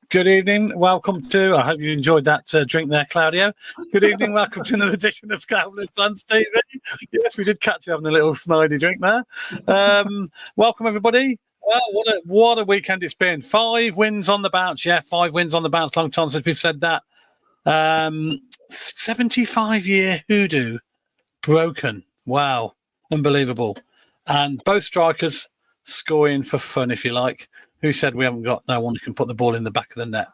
Good evening. Welcome to, I hope you enjoyed that drink there, Claudio. Good evening. Welcome to another edition of Scotland SWANS TV. Yes, we did catch you having a little snidey drink there. Welcome, everybody. Well, what a weekend it's been. 5 wins on the bounce. Yeah, 5 wins on the bounce. Long time since we've said that. 75-year hoodoo broken. Wow. Unbelievable. And both strikers scoring for fun, if you like. Who said we haven't got no one who can put the ball in the back of the net?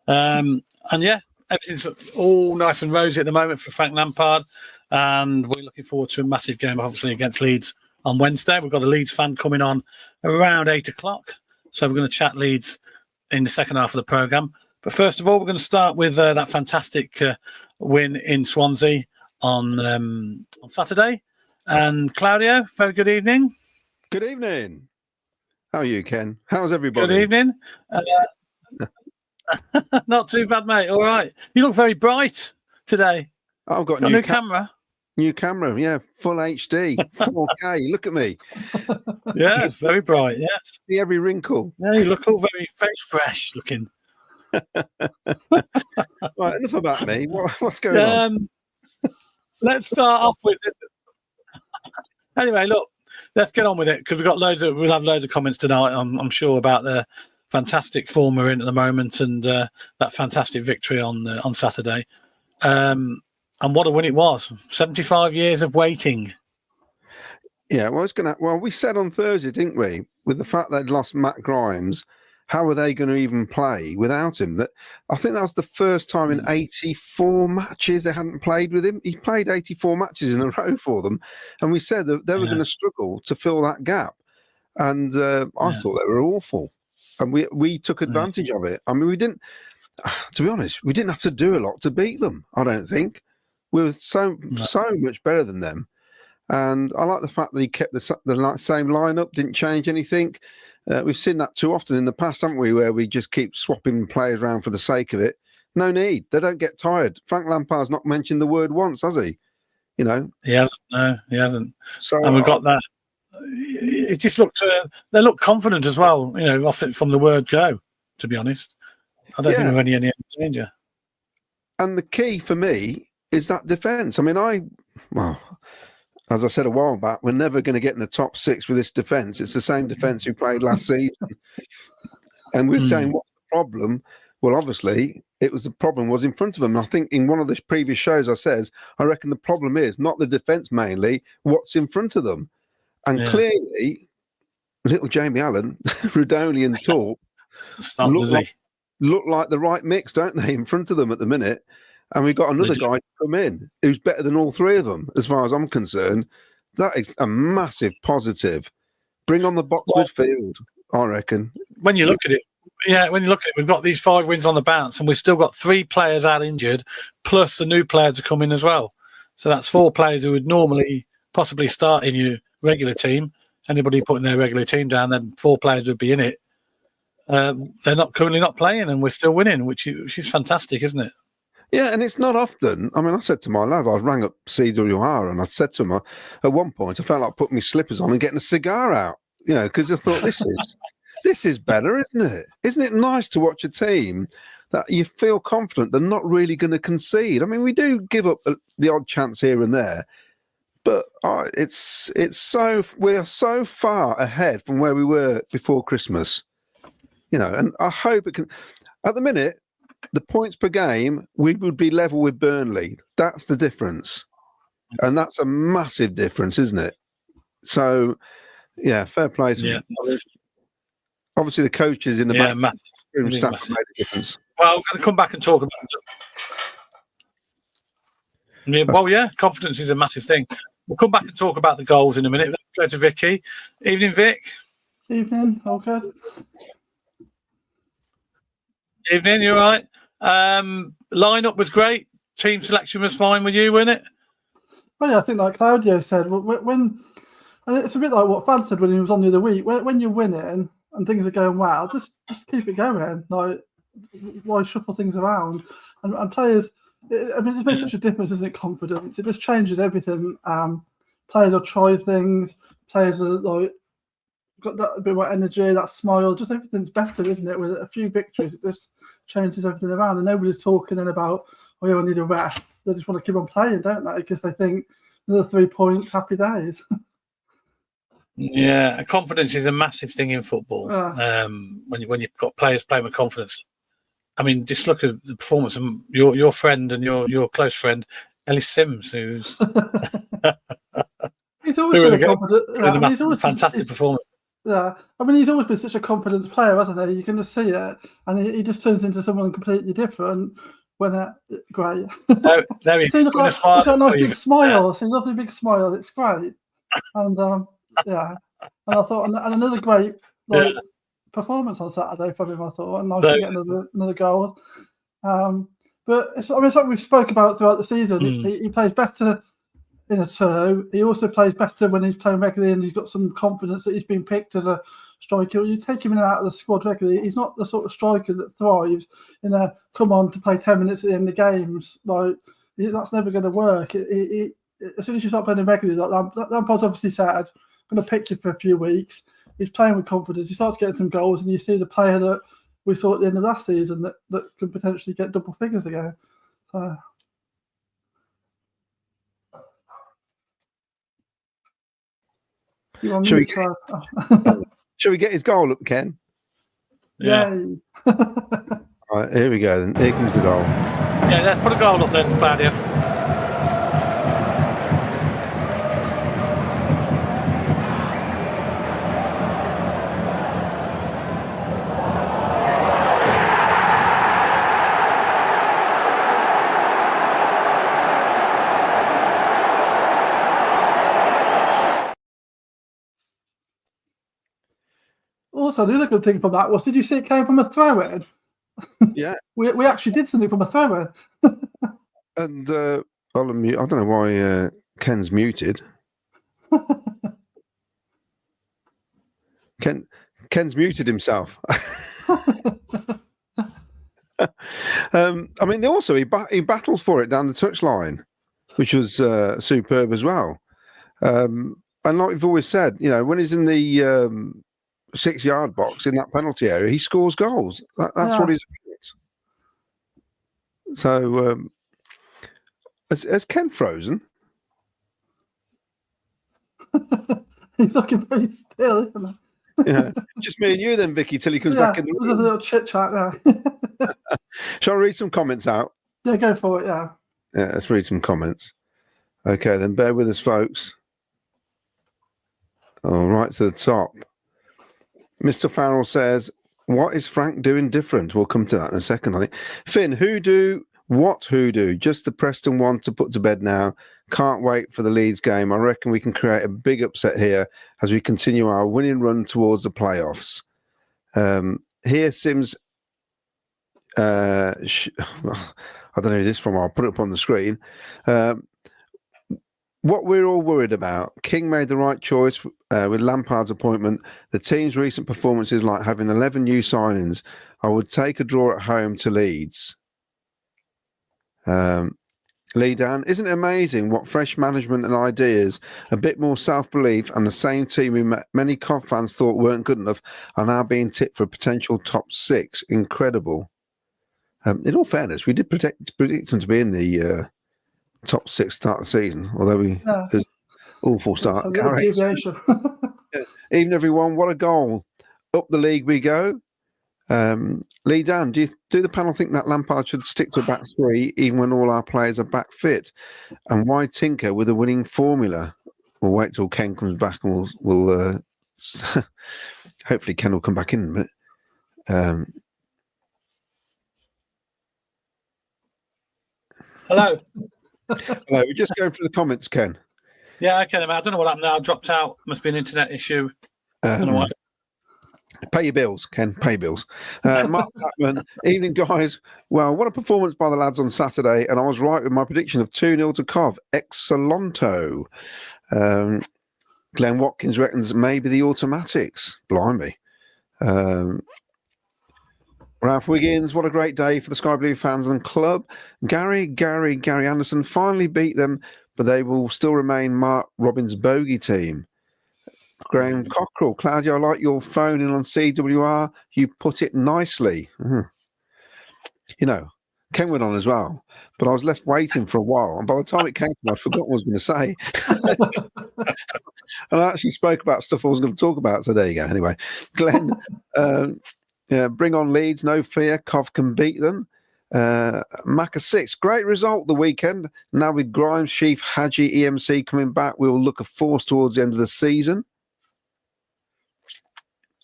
And yeah, everything's all nice and rosy at the moment for Frank Lampard. And we're looking forward to a massive game, obviously, against Leeds on Wednesday. We've got a Leeds fan coming on around 8 o'clock. So we're going to chat Leeds in the second half of the programme. But first of all, we're going to start with that fantastic win in Swansea on Saturday. And Claudio, very good evening. Good evening. How are you, Ken? How's everybody? Good evening. Not too bad, mate. All right. You look very bright today. I've got a new camera. New camera, yeah. Full HD, 4K. Look at me. Yeah, it's very bright, yes. See every wrinkle. Yeah, you look all very fresh looking. Right, enough about me. What's going on? Let's start off with it. Anyway, look, let's get on with it because we'll have loads of comments tonight, I'm sure, about the fantastic form we're in at the moment and that fantastic victory on Saturday. And what a win it was. 75 years of waiting. Yeah, well, we said on Thursday, didn't we, with the fact they'd lost Matt Grimes, how are they going to even play without him? I think that was the first time in 84 matches they hadn't played with him. He played 84 matches in a row for them. And we said that they were going to struggle to fill that gap. And I thought they were awful. And we took advantage of it. I mean, to be honest, we didn't have to do a lot to beat them, I don't think. We were so much better than them. And I like the fact that he kept the same lineup, didn't change anything. We've seen that too often in the past, haven't we, where we just keep swapping players around for the sake of it. No need. They don't get tired. Frank Lampard's not mentioned the word once, has he? You know? He hasn't. No, he hasn't. So, and we've got that. It just looked, they look confident as well, you know, off it from the word go, to be honest. I don't think we've any danger. And the key for me is that defence. I mean, as I said a while back, we're never going to get in the top 6 with this defence. It's the same defence who played last season. And we're saying, what's the problem? Well, obviously, the problem was in front of them. And I think in one of the previous shows I reckon the problem is not the defence mainly, what's in front of them. And clearly, little Jamie Allen, Rudoni and Torp look like the right mix, don't they, in front of them at the minute? And we've got another guy to come in who's better than all 3 of them, as far as I'm concerned. That is a massive positive. Bring on the box midfield, I reckon. When you look at it, we've got these 5 wins on the bounce, and we've still got 3 players out injured, plus the new player to come in as well. So that's 4 players who would normally possibly start in your regular team. Anybody putting their regular team down, then 4 players would be in it. They're currently not playing, and we're still winning, which is fantastic, isn't it? Yeah, and it's not often. I mean, I said to my lad, I rang up CWR and I said to him, at one point, I felt like putting my slippers on and getting a cigar out, you know, because I thought this is better, isn't it? Isn't it nice to watch a team that you feel confident they're not really going to concede? I mean, we do give up the odd chance here and there, but we are so far ahead from where we were before Christmas, you know, and I hope it can. At the minute, the points per game, we would be level with Burnley. That's the difference. And that's a massive difference, isn't it? So, yeah, fair play to them. Obviously, the coaches in the back room staff made a difference. Well, I'm going to come back and talk about it. Confidence is a massive thing. We'll come back and talk about the goals in a minute. Let's go to Vicky. Evening, Vic. Evening, all good. Evening, you all right? Line-up was great. Team selection was fine with you, wasn't it? Well, yeah, I think like Claudio said, when and it's a bit like what Fad said when he was on the other week, when you're winning and things are going well, just keep it going. Like, why shuffle things around? And players, I mean, it just makes such a difference, isn't it, confidence? It just changes everything. Players will try things. Players are like got that bit more energy, that smile, just everything's better, isn't it? With a few victories, it just changes everything around, and nobody's talking then about, oh yeah, I need a rest. They just want to keep on playing, don't they? Because they think another 3 points, happy days. Yeah, confidence is a massive thing in football. When you've got players playing with confidence. I mean, just look at the performance of your friend and your close friend, Ellis Sims, who's he's always been a confident, fantastic performance. Yeah, I mean, he's always been such a confident player, hasn't he? You can just see it, and he just turns into someone completely different. When great. There he's got a nice big smile. It's a lovely big smile. It's great, and yeah, and I thought, and another great performance on Saturday from him. I thought, and nice to get another goal. But it's like we spoke about throughout the season. He plays better in a two. He also plays better when he's playing regularly, and he's got some confidence that he's been picked as a striker. You take him in and out of the squad regularly, he's not the sort of striker that thrives in a come on to play 10 minutes at the end of games. Like, that's never going to work. As soon as you start playing regularly, like Lampard's obviously said, I'm going to pick you for a few weeks. He's playing with confidence. He starts getting some goals, and you see the player that we saw at the end of last season that could potentially get double figures again. So. Shall we get his goal up, Ken? Yeah. All right, here we go then. Here comes the goal. Yeah, let's put a goal up then, Claudia. Also, the other good thing from that was, did you see it came from a throw-in? Yeah. we actually did something from a throw-in. And I'll unmute. I don't know why Ken's muted. Ken's muted himself. I mean, he battled for it down the touchline, which was superb as well. And like we've always said, when he's in the 6-yard box in that penalty area, he scores goals. That's what he's about. So, has Ken frozen? He's looking pretty still, isn't he? Yeah, just me and you then, Vicky, till he comes back in the room. A little chit chat there. Shall I read some comments out? Yeah, go for it. Yeah, let's read some comments. Okay, then bear with us, folks. All right, to the top. Mr. Farrell says, what is Frank doing different? We'll come to that in a second, I think. Finn, hoodoo? What hoodoo? Just the Preston one to put to bed now. Can't wait for the Leeds game. I reckon we can create a big upset here as we continue our winning run towards the playoffs. Here, Sims, I don't know who this is from. I'll put it up on the screen. What we're all worried about, King made the right choice with Lampard's appointment. The team's recent performances, like having 11 new signings, I would take a draw at home to Leeds. Lee Dan, isn't it amazing what fresh management and ideas, a bit more self-belief, and the same team who many Cov fans thought weren't good enough are now being tipped for a potential top 6? Incredible. In all fairness, we did predict them to be in the top 6 start of the season, although there's awful start. Even everyone, what a goal. Up the league we go. Lee Dan, do the panel think that Lampard should stick to a back 3 even when all our players are back fit? And why tinker with a winning formula? We'll wait till Ken comes back and we'll hopefully Ken will come back in a minute. Hello. Hello, we're just going through the comments, Ken. Yeah, okay. I don't know what happened there. I dropped out. Must be an internet issue. I don't know why. Pay your bills, Ken. Pay bills. Mark Blackman, evening, guys. Well, what a performance by the lads on Saturday, and I was right with my prediction of 2-0 to Cov. Excellento. Glenn Watkins reckons maybe the automatics. Blimey. Ralph Wiggins, what a great day for the Sky Blue fans and club. Gary Anderson finally beat them, but they will still remain Mark Robbins' bogey team. Graham Cockrell, Claudio, I like your phone in on CWR. You put it nicely. You know, Ken went on as well, but I was left waiting for a while. And by the time it came to me, I'd forgotten what I was going to say. And I actually spoke about stuff I was going to talk about. So there you go. Anyway, Glenn, bring on Leeds, no fear. Cov can beat them. Macca 6, great result the weekend. Now with Grimes, Sheaf, Hadji, EMC coming back, we will look a force towards the end of the season.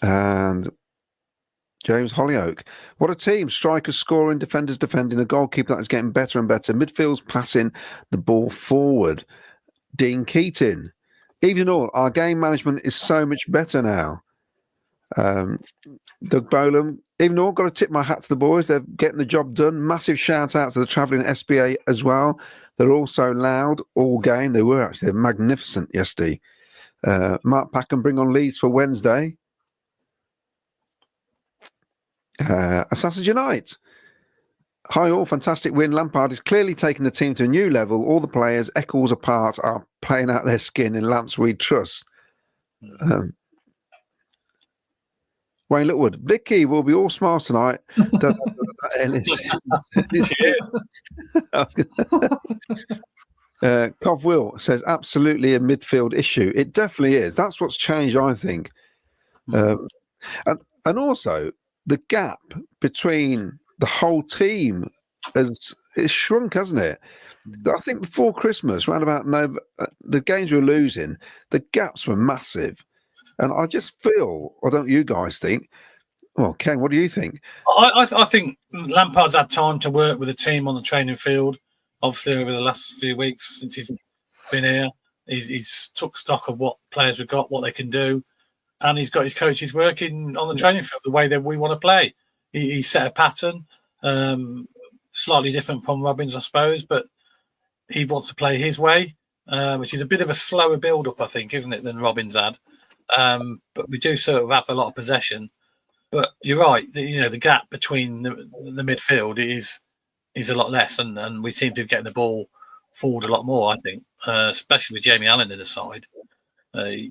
And James Hollyoak, what a team. Strikers scoring, defenders defending, a goalkeeper that is getting better and better. Midfield's passing the ball forward. Dean Keating, even all, our game management is so much better now. Doug Bolam, even all, got to tip my hat to the boys. They're getting the job done. Massive shout out to the travelling SBA as well. They're all so loud all game. They were actually magnificent yesterday. Mark Packham, bring on Leeds for Wednesday. Assassin Unite. Hi all, fantastic win. Lampard is clearly taking the team to a new level. All the players, equals apart, are playing out their skin in Lamps we trust. Wayne Lookwood, Vicky will be all smiles tonight. Cov Will says absolutely a midfield issue. It definitely is. That's what's changed, I think. And also the gap between the whole team has shrunk, hasn't it? I think before Christmas, around about November, the games we were losing, the gaps were massive. And I just feel, or don't you guys think? Well, Ken, what do you think? I think Lampard's had time to work with the team on the training field. Obviously, over the last few weeks since he's been here, he's took stock of what players we've got, what they can do, and he's got his coaches working on the training field the way that we want to play. He set a pattern, slightly different from Robins, I suppose, but he wants to play his way, which is a bit of a slower build-up, I think, isn't it, than Robins had. But we do sort of have a lot of possession. But you're right, the gap between the midfield is a lot less, and we seem to be getting the ball forward a lot more, I think, especially with Jamie Allen in the side.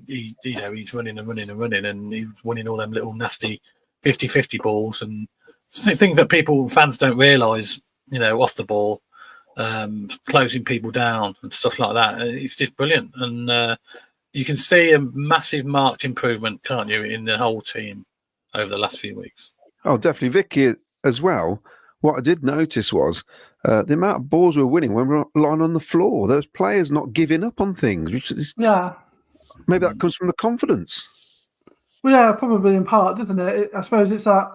He's running and running and running, and he's winning all them little nasty 50-50 balls and things that fans don't realise, off the ball, closing people down and stuff like that. It's just brilliant. And you can see a massive marked improvement, can't you, in the whole team over the last few weeks. Oh, definitely. Vicky as well. What I did notice was the amount of balls we were winning when we were lying on the floor. Those players not giving up on things. Maybe that comes from the confidence. Well, yeah, probably in part, doesn't it? I suppose it's that.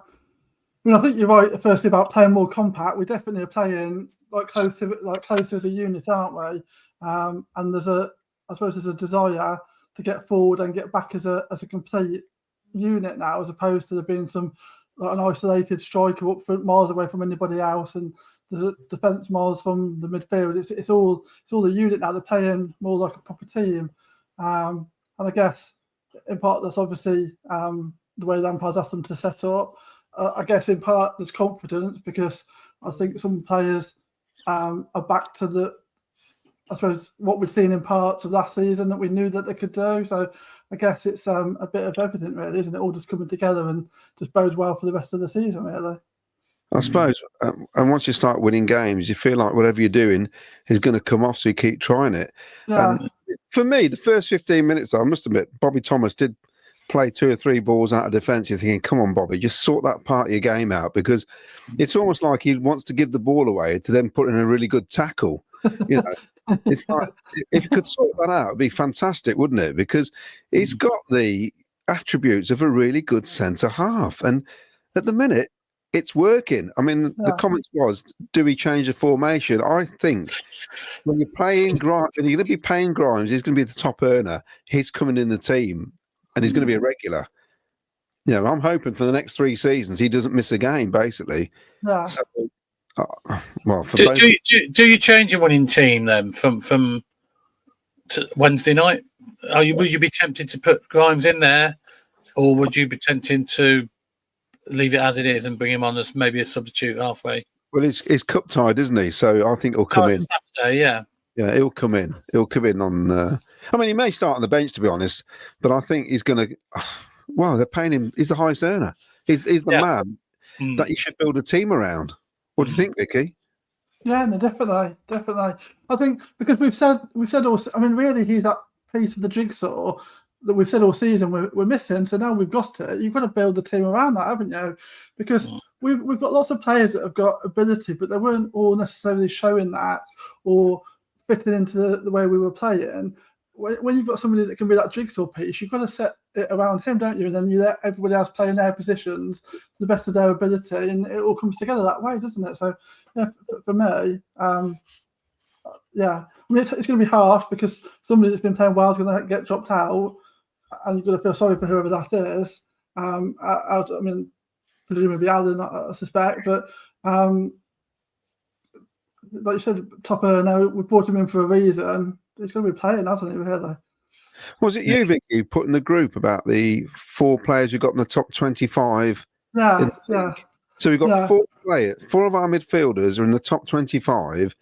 I think you're right. Firstly, about playing more compact. We definitely are playing closer as a unit, aren't we? And there's a desire to get forward and get back as a complete unit now, as opposed to there being an isolated striker up front, miles away from anybody else, and the defence miles from the midfield. It's all the unit now. They're playing more like a proper team, and I guess in part that's obviously the way Lampard's asked them to set up. I guess in part there's confidence, because I think some players are back to what we'd seen in parts of last season that we knew that they could do. So I guess it's a bit of everything, really, isn't it? All just coming together and just bodes well for the rest of the season, really. I suppose. And once you start winning games, you feel like whatever you're doing is going to come off, so you keep trying it. Yeah. And for me, the first 15 minutes, I must admit, Bobby Thomas did play 2 or 3 balls out of defence. You're thinking, come on, Bobby, just sort that part of your game out, because it's almost like he wants to give the ball away to then put in a really good tackle. It's like, if you could sort that out, it'd be fantastic, wouldn't it? Because he's got the attributes of a really good centre half, and at the minute, it's working. I mean, the comments was, do we change the formation? I think when you're playing Grimes, and you're going to be paying Grimes, he's going to be the top earner. He's coming in the team, and he's going to be a regular. I'm hoping for the next 3 seasons he doesn't miss a game, basically. Yeah. So, do you change your winning team then from to Wednesday night? Would you be tempted to put Grimes in there, or would you be tempted to leave it as it is and bring him on as maybe a substitute halfway? Well, he's cup tied, isn't he? So I think he'll come in. Saturday, yeah. Yeah, he'll come in. He'll come in on. I mean, he may start on the bench, to be honest, but I think he's going to. Well, they're paying him. He's the highest earner. He's the man that you should build a team around. What do you think, Vicky? Yeah, no, definitely. I think because we've said all. I mean, really, he's that piece of the jigsaw that we've said all season we're missing. So now we've got it. You've got to build the team around that, haven't you? Because we've got lots of players that have got ability, but they weren't all necessarily showing that or fitting into the way we were playing. When you've got somebody that can be that jigsaw piece, you've got to set it around him, don't you? And then you let everybody else play in their positions to the best of their ability, and it all comes together that way, doesn't it? So, yeah, for me, yeah, I mean, it's going to be harsh because somebody that's been playing well is going to get dropped out, and you've got to feel sorry for whoever that is. I mean, presumably Alan, I suspect, but like you said, top earner, we brought him in for a reason. He's going to be playing, hasn't he, really? Was it you, Vicky, who put in the group about the 4 players who got in the top 25? Yeah. So we've got 4 players. 4 of our midfielders are in the top 25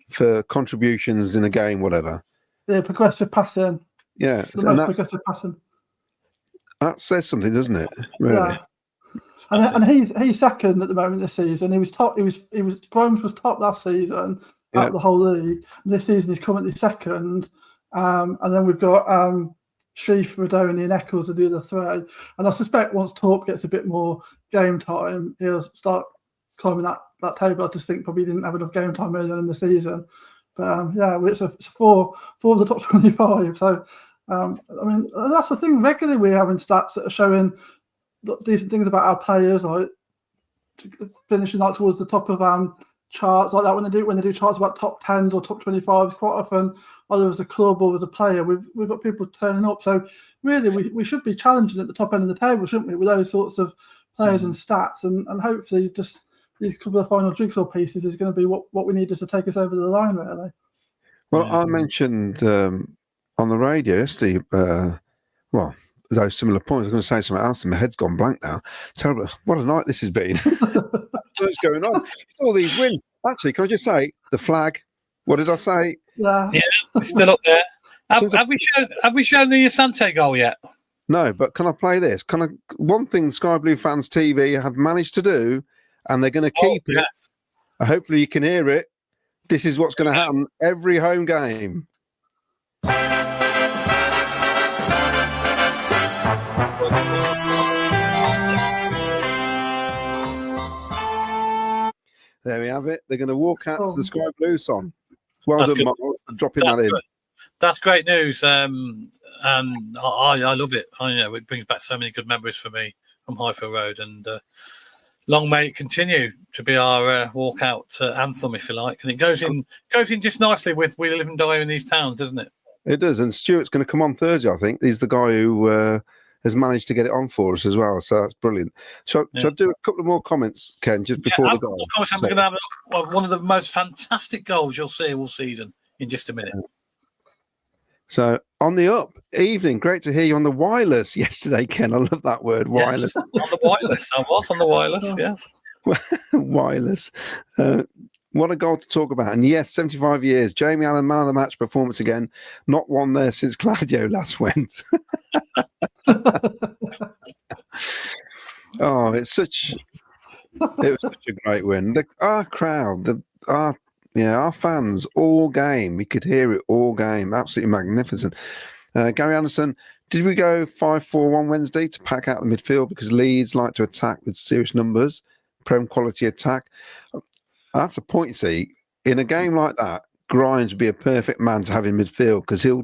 for contributions in a game, whatever. Yeah, progressive passing. Yeah. The most progressive passing. That says something, doesn't it? Really? Yeah. And he's second at the moment this season. He was top. Grimes was top last season out of the whole league. And this season he's currently second. And then we've got Sheaf, Radoni, and Eccles to do the 3. And I suspect once Torp gets a bit more game time, he'll start climbing that table. I just think probably didn't have enough game time earlier in the season. But it's 4 of the top 25. So I mean, that's the thing. Regularly we're having stats that are showing decent things about our players, like finishing like towards the top of charts like that. When they do charts about top 10s or top 25s, quite often either as a club or as a player, we've got people turning up. So really we should be challenging at the top end of the table, shouldn't we, with those sorts of players and stats, and hopefully just these couple of final jigsaw pieces is going to be what we need just to take us over the line, really. Well, I mentioned on the radio yesterday, those similar points. I'm going to say something else and my head's gone blank now. Terrible. What a night this has been. What's going on? It's all these wins. Actually, can I just say the flag? What did I say? Yeah, it's still up there. Have we shown the Asante goal yet? No, but can I play this? One thing Sky Blue Fans TV have managed to do, and they're going to keep it. Yes. Hopefully you can hear it. This is what's going to happen every home game. There we have it. They're going to walk out to the Sky Blue song. Well done, Mark, for dropping that in. That's great news, and I love it. I know it brings back so many good memories for me from Highfield Road, and long may it continue to be our walkout anthem, if you like. And it goes in just nicely with "We Live and Die in These Towns," doesn't it? It does. And Stuart's going to come on Thursday, I think. He's the guy who has managed to get it on for us as well. So that's brilliant. So I'll do a couple of more comments, Ken, just before the goal. We're going to have one of the most fantastic goals you'll see all season in just a minute. So on the up, evening. Great to hear you on the wireless yesterday, Ken. I love that word, wireless. Yes, on the wireless. I was on the wireless, yes. Wireless. What a goal to talk about. And yes, 75 years. Jamie Allen, man of the match performance again. Not one there since Claudio last went. Oh, it was such a great win. Our crowd, our fans all game. We could hear it all game. Absolutely magnificent. Gary Anderson, did we go 5-4-1 Wednesday to pack out the midfield because Leeds like to attack with serious numbers, prem quality attack? That's a point, you see. In a game like that, Grimes would be a perfect man to have in midfield because he'll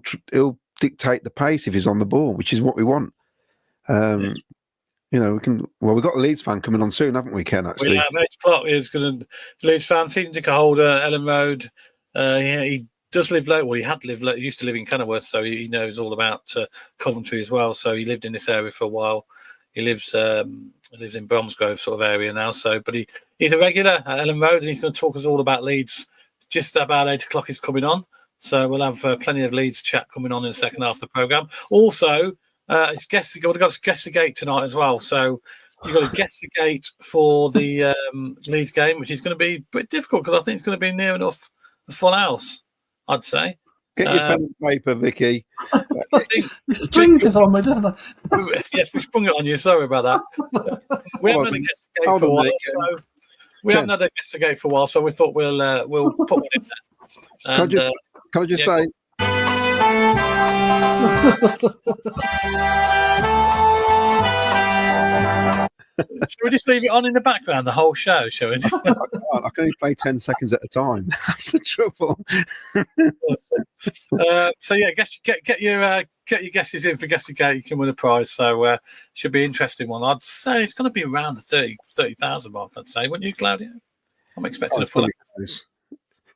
dictate the pace if he's on the ball, which is what we want. You know, we can. Well, we've got a Leeds fan coming on soon, haven't we, Ken? Actually, we have 8 o'clock. Is going to Leeds fan, season ticket holder, Ellen Road. He does live local. Well, he had lived. He used to live in Kenilworth, so he knows all about Coventry as well. So he lived in this area for a while. He lives in Bromsgrove sort of area now. So, but he's a regular at Ellen Road, and he's going to talk us all about Leeds. Just about 8 o'clock is coming on, so we'll have plenty of Leeds chat coming on in the second half of the programme. Also, we've got to guess the gate tonight as well. So you've got to guess the gate for the Leeds game, which is going to be a bit difficult because I think it's going to be near enough a full house, I'd say. Get your pen and paper, Vicky. I think He springs this on me, doesn't it? yes, we sprung it on you. Sorry about that. We haven't had a guest to go for a while, so we haven't had a guest to go for a while, so we thought we'll put one in there. And, can I just say? Should we just leave it on in the background the whole show? Shall we? I can only play 10 seconds at a time. That's the trouble. So yeah, get your guesses in for Guess the Gate. You can win a prize. So should be an interesting one. I'd say it's going to be around the 30,000 mark. I'd say, wouldn't you, Claudia? I'm expecting a full. It's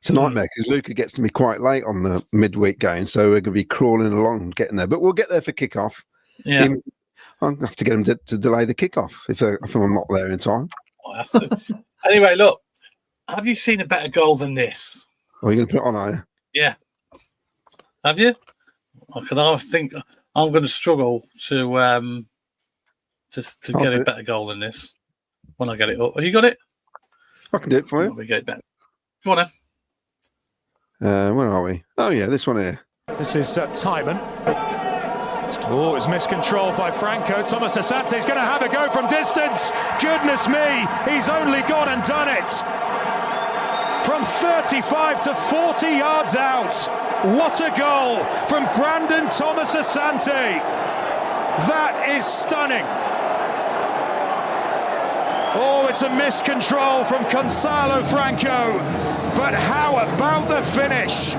a nightmare because Luca gets to me quite late on the midweek game, so we're going to be crawling along getting there. But we'll get there for kickoff. Yeah. I'll have to get him to delay the kickoff if I'm not there in time. Anyway, look, have you seen a better goal than this? Oh, you're going to put it on, are you? Yeah. Have you? Because I think I'm going to struggle to get a better goal than this when I get it up. Have you got it? I can do it for you. We get better. Go on then. Where are we? Oh, yeah, this one here. This is Timon. Oh, it's miscontrolled by Franco. Thomas Asante's going to have a go from distance. Goodness me, he's only gone and done it. From 35 to 40 yards out. What a goal from Brandon Thomas Asante. That is stunning. Oh, it's a miscontrol from Gonzalo Franco. But how about the finish?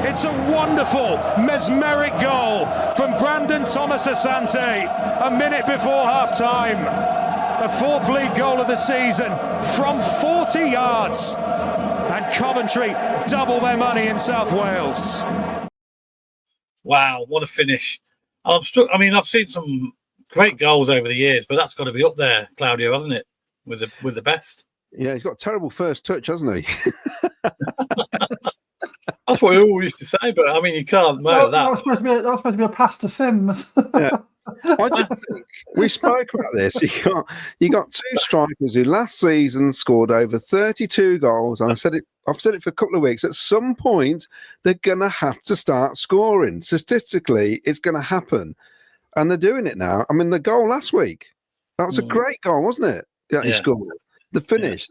It's a wonderful, mesmeric goal from Brandon Thomas Asante a minute before half-time. The fourth league goal of the season from 40 yards. And Coventry double their money in South Wales. Wow, what a finish. I've seen some great goals over the years, but that's got to be up there, Claudio, hasn't it? With the best. Yeah, he's got a terrible first touch, hasn't he? That's what we all used to say, but I mean, you can't mow that. That was supposed to be a pass to Sims. Yeah. I just think we spoke about this. You got two strikers who last season scored over 32 goals, and I've said it for a couple of weeks. At some point, they're going to have to start scoring. Statistically, it's going to happen, and they're doing it now. I mean, the goal last week, that was a great goal, wasn't it? That he scored. The finish,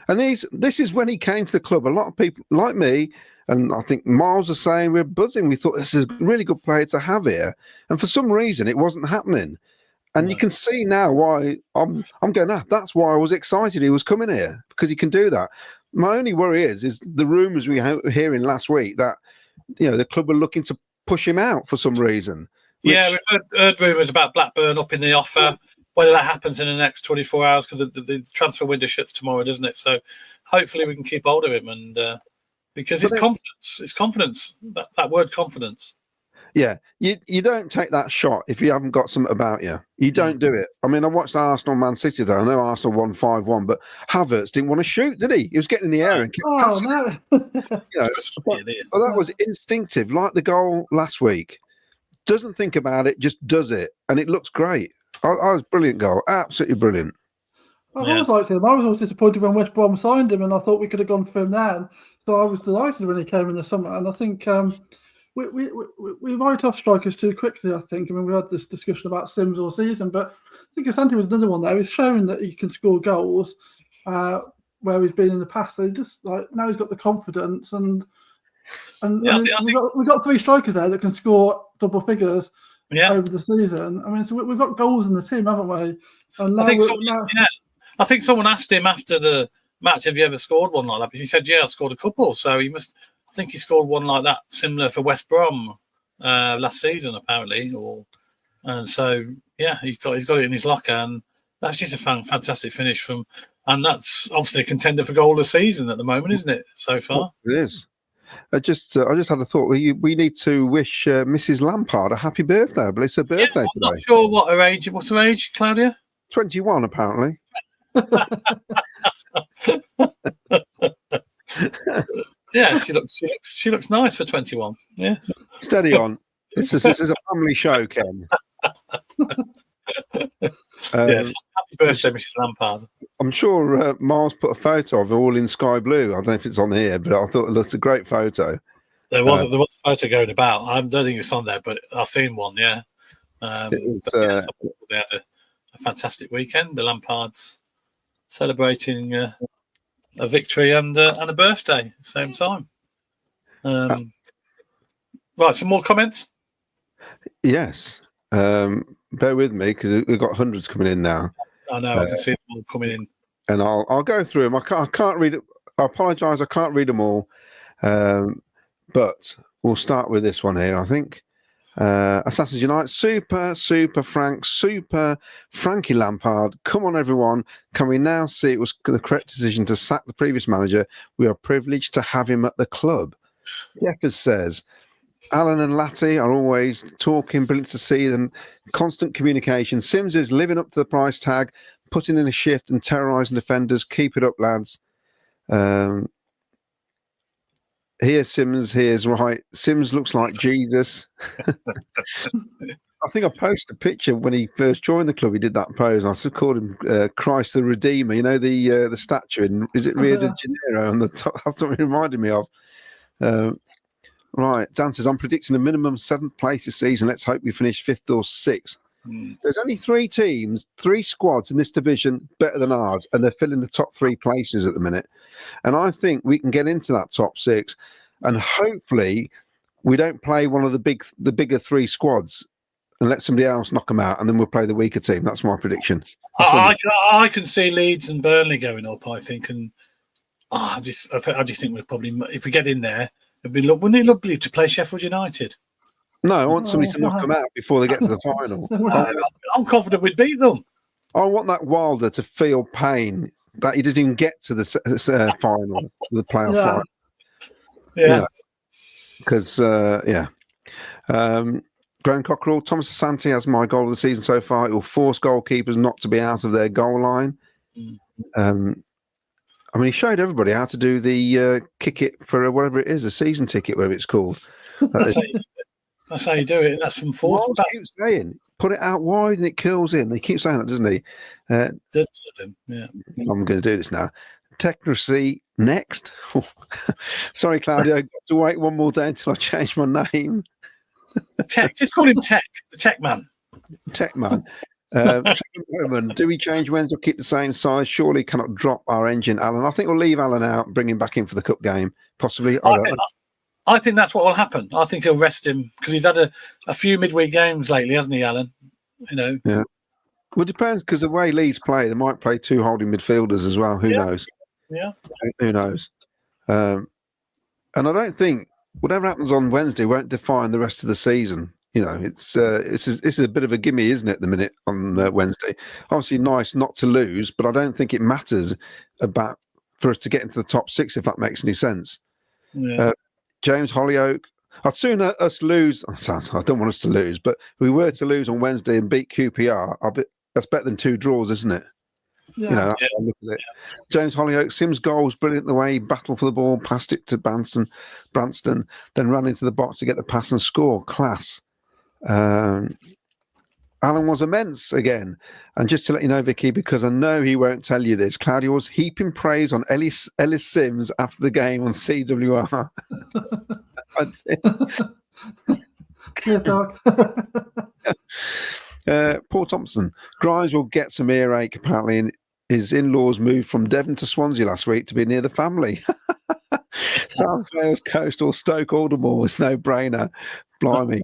and this is when he came to the club. A lot of people like me, and I think Miles was saying we're buzzing. We thought this is a really good player to have here, and for some reason it wasn't happening. And you can see now why I'm going. That's why I was excited he was coming here, because he can do that. My only worry is the rumours we were hearing last week that the club were looking to push him out for some reason. Yeah, we've heard rumours about Blackburn up in the offer. Whether that happens in the next 24 hours, because the transfer window shuts tomorrow, doesn't it? So hopefully we can keep hold of him, and because it's confidence. It's confidence. That word confidence. Yeah, you don't take that shot if you haven't got something about you. You don't do it. I mean, I watched Arsenal Man City though. I know Arsenal won 5-1, but Havertz didn't want to shoot, did he? He was getting in the air and kept passing. No. So that was instinctive, like the goal last week. Doesn't think about it, just does it, and it looks great. I was brilliant goal, absolutely brilliant. I always liked him. I was always disappointed when West Brom signed him, and I thought we could have gone for him then. So I was delighted when he came in the summer, and I think we write off strikers too quickly. I think. I mean, we had this discussion about Sims all season, but I think Asante was another one there. He's shown that he can score goals where he's been in the past. So just now he's got the confidence, and we've got three strikers there that can score double figures. Over the season. I mean, so we've got goals in the team, haven't we? And I think someone asked him after the match, have you ever scored one like that? But he said, yeah, I scored a couple. So I think he scored one like that, similar for West Brom last season, apparently. And so, yeah, he's got it in his locker. And that's just a fantastic finish and that's obviously a contender for goal of the season at the moment, isn't it, so far? It is. I just had a thought. We need to wish Mrs. Lampard a happy birthday. But it's her birthday today. I'm not sure what her age. What's her age, Claudia? 21, apparently. Yeah, she looks nice for 21. Yes. Steady on. This is a family show, Ken. Yes, happy birthday, Mrs. Lampard. I'm sure Miles put a photo of it all in sky blue. I don't know if it's on here, but I thought it looked a great photo. There was a photo going about. I don't think it's on there, but I've seen one. Yeah, It was, they had a fantastic weekend. The Lampards celebrating a victory and a birthday at the same time. Right, some more comments. yes. Bear with me because we've got hundreds coming in now. I know. I can see them all coming in. And I'll go through them. I can't read it. I apologise. I can't read them all. But we'll start with this one here, I think. Assassins Unite, super Frankie Lampard. Come on, everyone. Can we now see it was the correct decision to sack the previous manager? We are privileged to have him at the club. Jeffers says, Alan and Latty are always talking, brilliant to see them. Constant communication. Sims is living up to the price tag, putting in a shift and terrorising defenders. Keep it up, lads. Here, Sims. Here's right. Sims looks like Jesus. I think I posted a picture when he first joined the club. He did that pose. I called him Christ the Redeemer. You know the statue in, is it Rio de Janeiro on the top? That's what it reminded me of. Right, Dan says, I'm predicting a minimum 7th place this season. Let's hope we finish 5th or 6th. There's only 3 teams, 3 squads in this division better than ours, and they're filling the top 3 places at the minute. And I think we can get into that top 6, and hopefully we don't play one of the bigger 3 squads and let somebody else knock them out, and then we'll play the weaker team. That's my prediction. I can see Leeds and Burnley going up, I think, and I just think we'll probably, if we get in there, wouldn't it lovely to play Sheffield United? No, I want somebody to knock them out before they get to the final. I'm confident we'd beat them. I want that Wilder to feel pain that he doesn't even get to the final, the playoff final. Yeah. Because, Graham Cockerell, Thomas Asante has my goal of the season so far. It will force goalkeepers not to be out of their goal line. I mean, he showed everybody how to do the kick it for whatever it is, a season ticket, whatever it's called. That's how you do it. That's from 40. He keeps saying, put it out wide and it curls in. He keeps saying that, doesn't he? Yeah. I'm going to do this now. Technocracy next. Sorry, Claudio. I've got to wait one more day until I change my name. Tech. Just call him Tech. The Tech Man. Tech Man. Do we change Wednesday or keep the same size? Surely cannot drop our engine, Alan. I think we'll leave Alan out and bring him back in for the cup game, possibly. I think that's what will happen. I think he'll rest him because he's had a few midweek games lately, hasn't he, Alan? You know. Yeah. Well, it depends because the way Leeds play, they might play 2 holding midfielders as well. Who knows? Yeah. Who knows? And I don't think whatever happens on Wednesday won't define the rest of the season. You know, this is a bit of a gimme, isn't it, at the minute on Wednesday? Obviously, nice not to lose, but I don't think it matters for us to get into the top 6, if that makes any sense. Yeah. James Hollyoak, I'd sooner us lose. I don't want us to lose, but if we were to lose on Wednesday and beat QPR, that's better than 2 draws, isn't it? Yeah. You know, that's how I look at it. James Hollyoak, Sims' goal was brilliant the way he battled for the ball, passed it to Branston, then ran into the box to get the pass and score. Class. Alan was immense again. And just to let you know, Vicky, because I know he won't tell you this, Claudia was heaping praise on Ellis Sims after the game on CWR. Yeah, dog. Paul Thompson, Grimes will get some earache apparently, and his in-laws moved from Devon to Swansea last week to be near the family. South Wales Coast or Stoke Aldermore is no brainer. Blimey.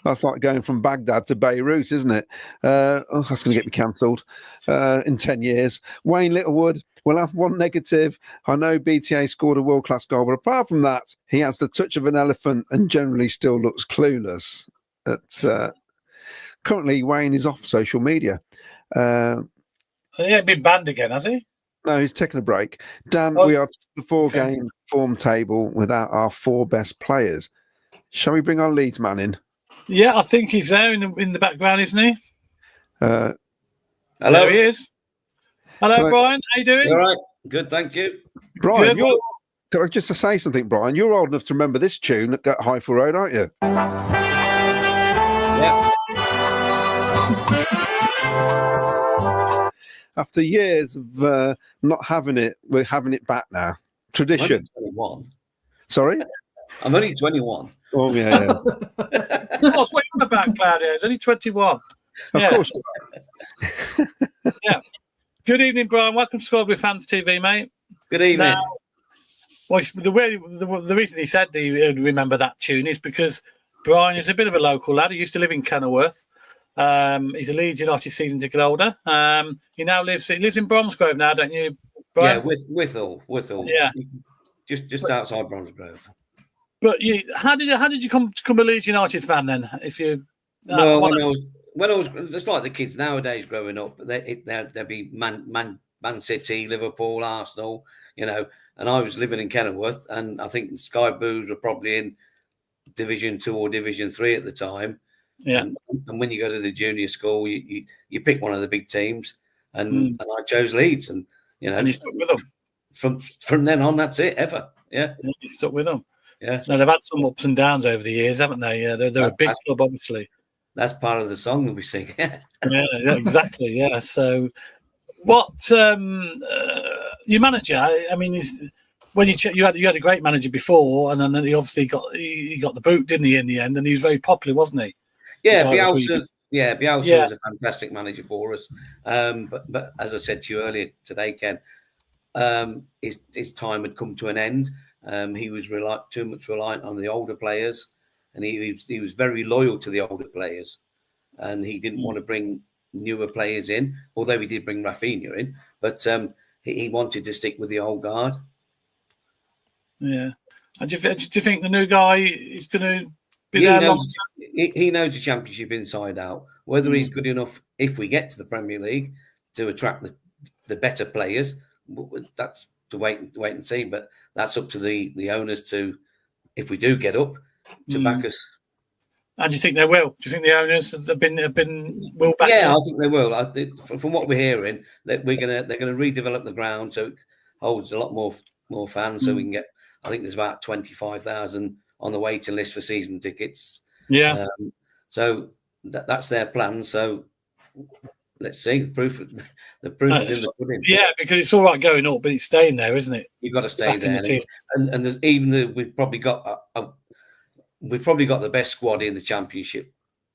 That's like going from Baghdad to Beirut, isn't it? That's going to get me cancelled in 10 years. Wayne Littlewood will have one negative. I know BTA scored a world-class goal, but apart from that, he has the touch of an elephant and generally still looks clueless. Currently, Wayne is off social media. He ain't been banned again, has he? No, he's taking a break. Dan, we are the 4-game form table without our 4 best players. Shall we bring our Leeds man in? Yeah, I think he's there in the background, isn't he? Hello. There he is. Hello, Brian. How you doing? All right. Good, thank you. Brian, can I just say something, Brian? You're old enough to remember this tune at Highfield Road, aren't you? Yeah. After years of not having it, we're having it back now. Tradition. 21. Sorry? I'm only 21. Oh, yeah. What's what you on about, Claudio? It's only 21. Of Yes. course. Yeah. Good evening, Brian. Welcome to Squad with Fans TV, mate. Good evening. Now, well, the reason he said he would remember that tune is because Brian is a bit of a local lad. He used to live in Kenilworth. He's a Leeds United season ticket holder. He lives in Bromsgrove now, don't you, Brian? Yeah, Withall. Yeah. Just outside Bromsgrove. But how did you come to become a Leeds United fan then? If you when I was just like the kids nowadays growing up, there'd be Man City, Liverpool, Arsenal, you know, and I was living in Kenilworth, and I think the Sky Blues were probably in Division 2 or Division 3 at the time. Yeah. And when you go to the junior school, you pick one of the big teams, and I chose Leeds, and you know, and you stuck with them. From then on, that's it ever. Yeah, you stuck with them. Yeah. Now they've had some ups and downs over the years, haven't they? Yeah, they're a big club, obviously. That's part of the song that we sing. yeah, exactly. Yeah. So, what your manager? I mean, when you had a great manager before, and then he obviously got the boot, didn't he? In the end, and he was very popular, wasn't he? Yeah, Bielsa. Bielsa was a fantastic manager for us. But as I said to you earlier today, Ken, his time had come to an end. He was too much reliant on the older players, and he was very loyal to the older players, and he didn't want to bring newer players in, although he did bring Rafinha in, but he wanted to stick with the old guard. Yeah. And do you think the new guy is going to be there long term? He knows the Championship inside out. Whether he's good enough, if we get to the Premier League, to attract the better players, that's to wait and see. But that's up to the owners to, if we do get up, to back us. And do you think they will? Do you think the owners have been will back? Yeah, I think they will. From what we're hearing, that they're going to redevelop the ground so it holds a lot more fans. So we can get. I think there's about 25,000 on the waiting list for season tickets. Yeah. So that's their plan. So let's see. The proof is in the pudding. Yeah, because it's all right going up, but it's staying there, isn't it? You've got to stay there. And there's, even though we've probably got the best squad in the Championship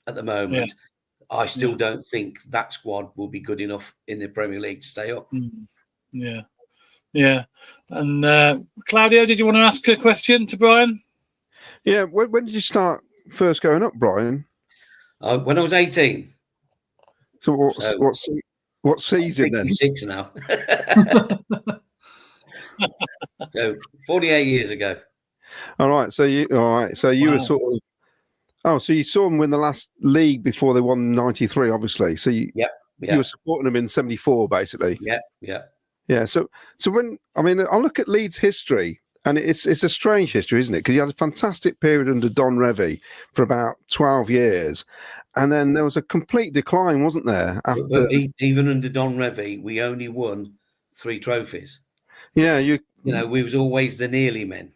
at the moment, I still don't think that squad will be good enough in the Premier League to stay up. Yeah. Yeah. And Claudio, did you want to ask a question to Brian? Yeah. When did you start first going up, Brian? When I was 18. So what season then? 66 now. So 48 years ago. All right. So you were sort of. So you saw them win the last league before they won '93, obviously. So you were supporting them in '74, basically. Yeah. So when I look at Leeds' history, and it's a strange history, isn't it? Because you had a fantastic period under Don Revie for about 12 years, and then there was a complete decline, wasn't there? After even under Don Revie, we only won 3 trophies. Yeah, we was always the nearly men.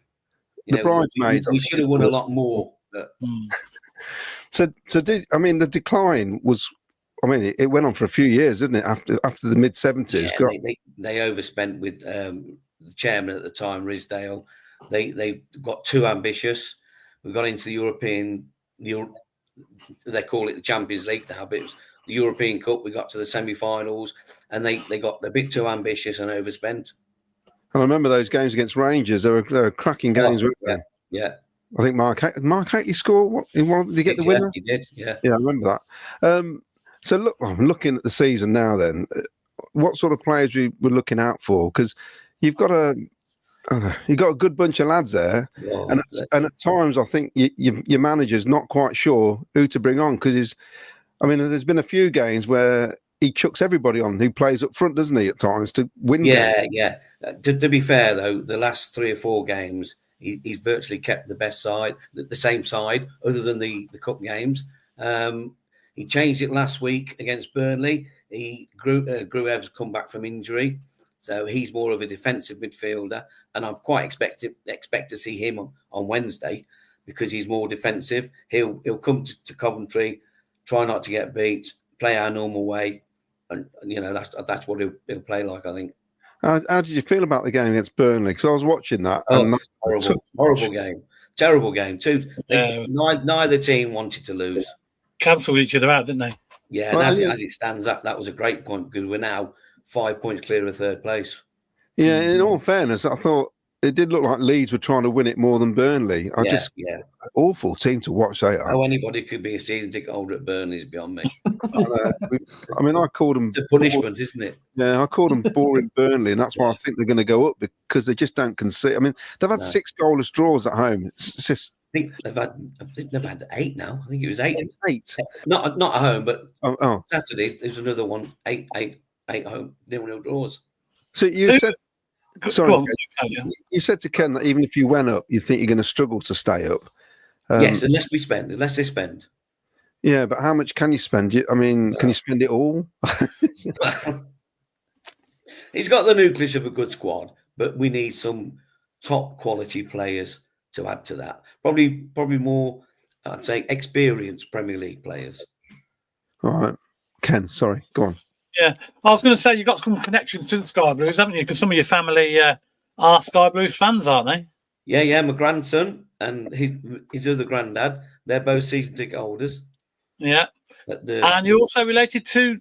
The bridesmaids. We should have won a lot more. But... the decline was. It went on for a few years, didn't it? After the mid '70s, they overspent with the chairman at the time, Risdale. They got too ambitious. We got into the European. They call it the Champions League now, but it was the European Cup. We got to the semi-finals, and they got a bit too ambitious and overspent. And I remember those games against Rangers. They were cracking games, weren't they? Yeah. I think Mark Hateley scored. Did he get the winner? He did. Yeah. Yeah, I remember that. So look, I'm looking at the season now. Then, what sort of players we were looking out for? Because you've got a good bunch of lads there, and at times I think your manager's not quite sure who to bring on because there's been a few games where he chucks everybody on who plays up front, doesn't he? At times to win. Yeah. To be fair though, the last 3 or 4 games, he's virtually kept the best side, the same side, other than the cup games. He changed it last week against Burnley. Gruev's come back from injury, so he's more of a defensive midfielder, and I'm quite expect to see him on Wednesday because he's more defensive. He'll come to Coventry, try not to get beat, play our normal way, and that's what he'll play like, I think. How did you feel about the game against Burnley? Because I was watching that. Horrible game. Terrible game. Yeah. Neither team wanted to lose. Cancelled each other out, didn't they? Yeah, and Well, as, yeah. as it stands, that was a great point because we're now 5 points clear of third place. Yeah, in all fairness, I thought it did look like Leeds were trying to win it more than Burnley. Yeah. Awful team to watch. They are. How anybody could be a season ticket holder at Burnley is beyond me. I mean, I called them. It's a punishment, isn't it? Yeah, I called them boring Burnley, and that's why I think they're going to go up because they just don't concede. I mean, they've had 6 goalless draws at home. It's just. I think they've had 8 now. I think it was 8. 8. Not at home, but Oh. Saturday there's another one. 8 home 0-0 draws. So you said. Sorry, Go on. Ken, you said to Ken that even if you went up, you think you're going to struggle to stay up. Yes, unless they spend. Yeah, but how much can you spend? I mean, can you spend it all? He's got the nucleus of a good squad, but we need some top quality players to add to that. Probably more, I'd say, experienced Premier League players. All right, Ken. Sorry, go on. Yeah, I was going to say you've got some connections to the Sky Blues, haven't you? Because some of your family are Sky Blues fans, aren't they? Yeah. My grandson and his other granddad, they're both season ticket holders. Yeah. And you're also related to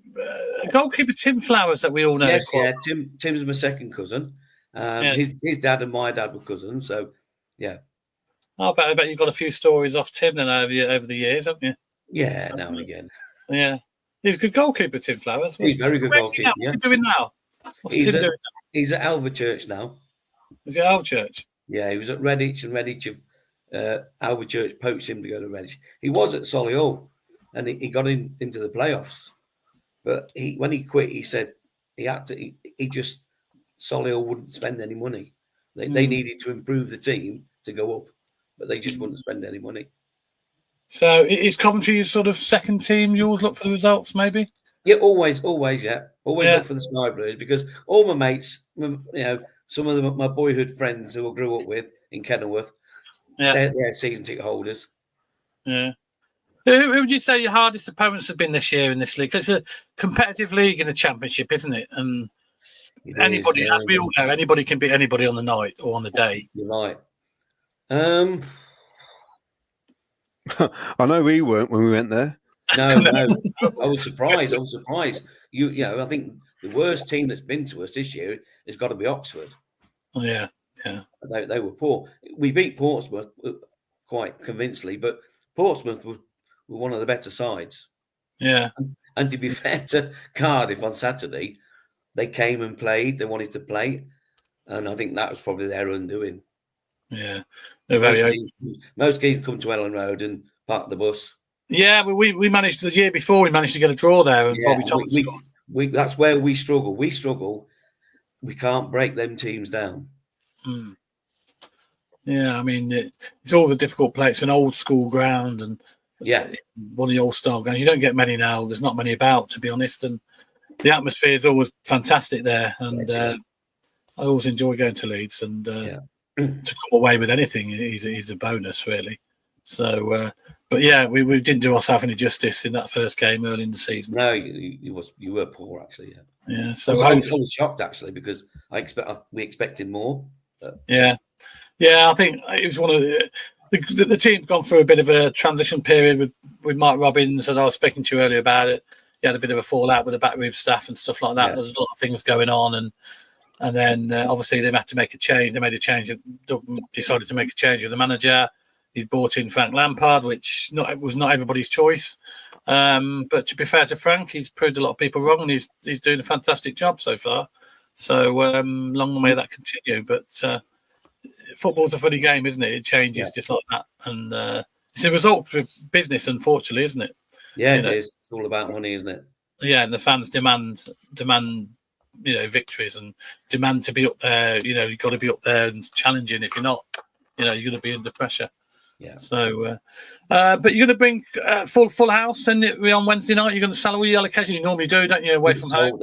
goalkeeper Tim Flowers that we all know. Yes, yeah. Tim's my second cousin. His dad and my dad were cousins, so yeah. I bet you've got a few stories off Tim then over the years, haven't you? Yeah, now and again. Yeah. He's a good goalkeeper, Tim Flowers. He's very good goalkeeper. What's he doing now? He's at Alvechurch now. Is he at Alvechurch? Yeah, he was at Redditch, and Redditch, Alvechurch poached him to go to Redditch. He was at Solihull, and he got into the playoffs. But when he quit, he said Solihull wouldn't spend any money. They needed to improve the team to go up, but they just wouldn't spend any money. So is Coventry your sort of second team? You always look for the results, maybe? Yeah, always, yeah. Always look for the Sky Blues because all my mates, some of them, my boyhood friends who I grew up with in Kenilworth, they're season ticket holders. Yeah. Who would you say your hardest opponents have been this year in this league? It's a competitive league in the Championship, isn't it? And anybody, as we all know, anybody can beat anybody on the night or on the day. You're right. I know we weren't when we went there. No. I was surprised. I think the worst team that's been to us this year has got to be Oxford. Oh, yeah. They were poor. We beat Portsmouth quite convincingly, but Portsmouth were one of the better sides. Yeah. And to be fair to Cardiff on Saturday, they came and played. They wanted to play, and I think that was probably their undoing. Yeah, most teams come to Ellen Road and park the bus. Yeah, we managed the year before. We managed to get a draw there, and Bobby Thompson. That's where we struggle. We can't break them teams down. Yeah, I mean it's all the difficult play. It's an old school ground, and one of the old style grounds. You don't get many now. There's not many about, to be honest, and the atmosphere is always fantastic there. And I always enjoy going to Leeds, and to come away with anything is a bonus, really. So, but yeah, we didn't do ourselves any justice in that first game early in the season. No, you were poor actually. Yeah. So I was shocked actually because we expected more. But... Yeah. I think it was one of the team's gone through a bit of a transition period with Mark Robbins, and I was speaking to you earlier about it. He had a bit of a fallout with the backroom staff and stuff like that. Yeah. There's a lot of things going on, and then obviously they had to make a change. They made a change. Doug decided to make a change with the manager. He brought in Frank Lampard, which was not everybody's choice. But to be fair to Frank, he's proved a lot of people wrong, and he's doing a fantastic job so far. So long may that continue. But football's a funny game, isn't it? It changes just like that, and it's a result of business, unfortunately, isn't it? Yeah, it is. It's all about money, isn't it? Yeah, and the fans demand, victories and demand to be up there. You've got to be up there and challenging. If you're not, you're going to be under pressure. Yeah. So, but you're going to bring full house, and on Wednesday night you're going to sell all your allocation. You normally do, don't you? Away from home.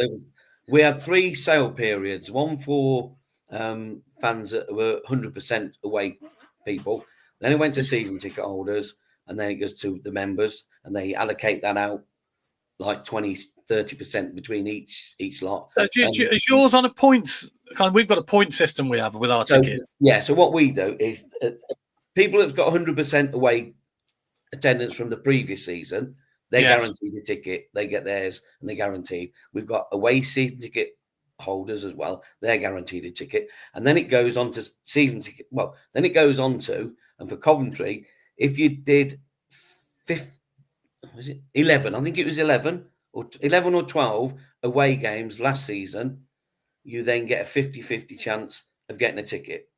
We had 3 sale periods. One for fans that were 100% away people. Then it went to season ticket holders, and then it goes to the members, and they allocate that out like 20-30% between each lot. So is yours on a points? We've got a point system we have with our tickets. Yeah. So what we do is people that've got 100% away attendance from the previous season, they're guaranteed a ticket. They get theirs, and they're guaranteed. We've got away season ticket holders as well. They're guaranteed a ticket, and then it goes on to season ticket. Well, then it goes on to, and for Coventry, if you did 11, I think it was 11 or 12 away games last season, you then get a 50-50 chance of getting a ticket.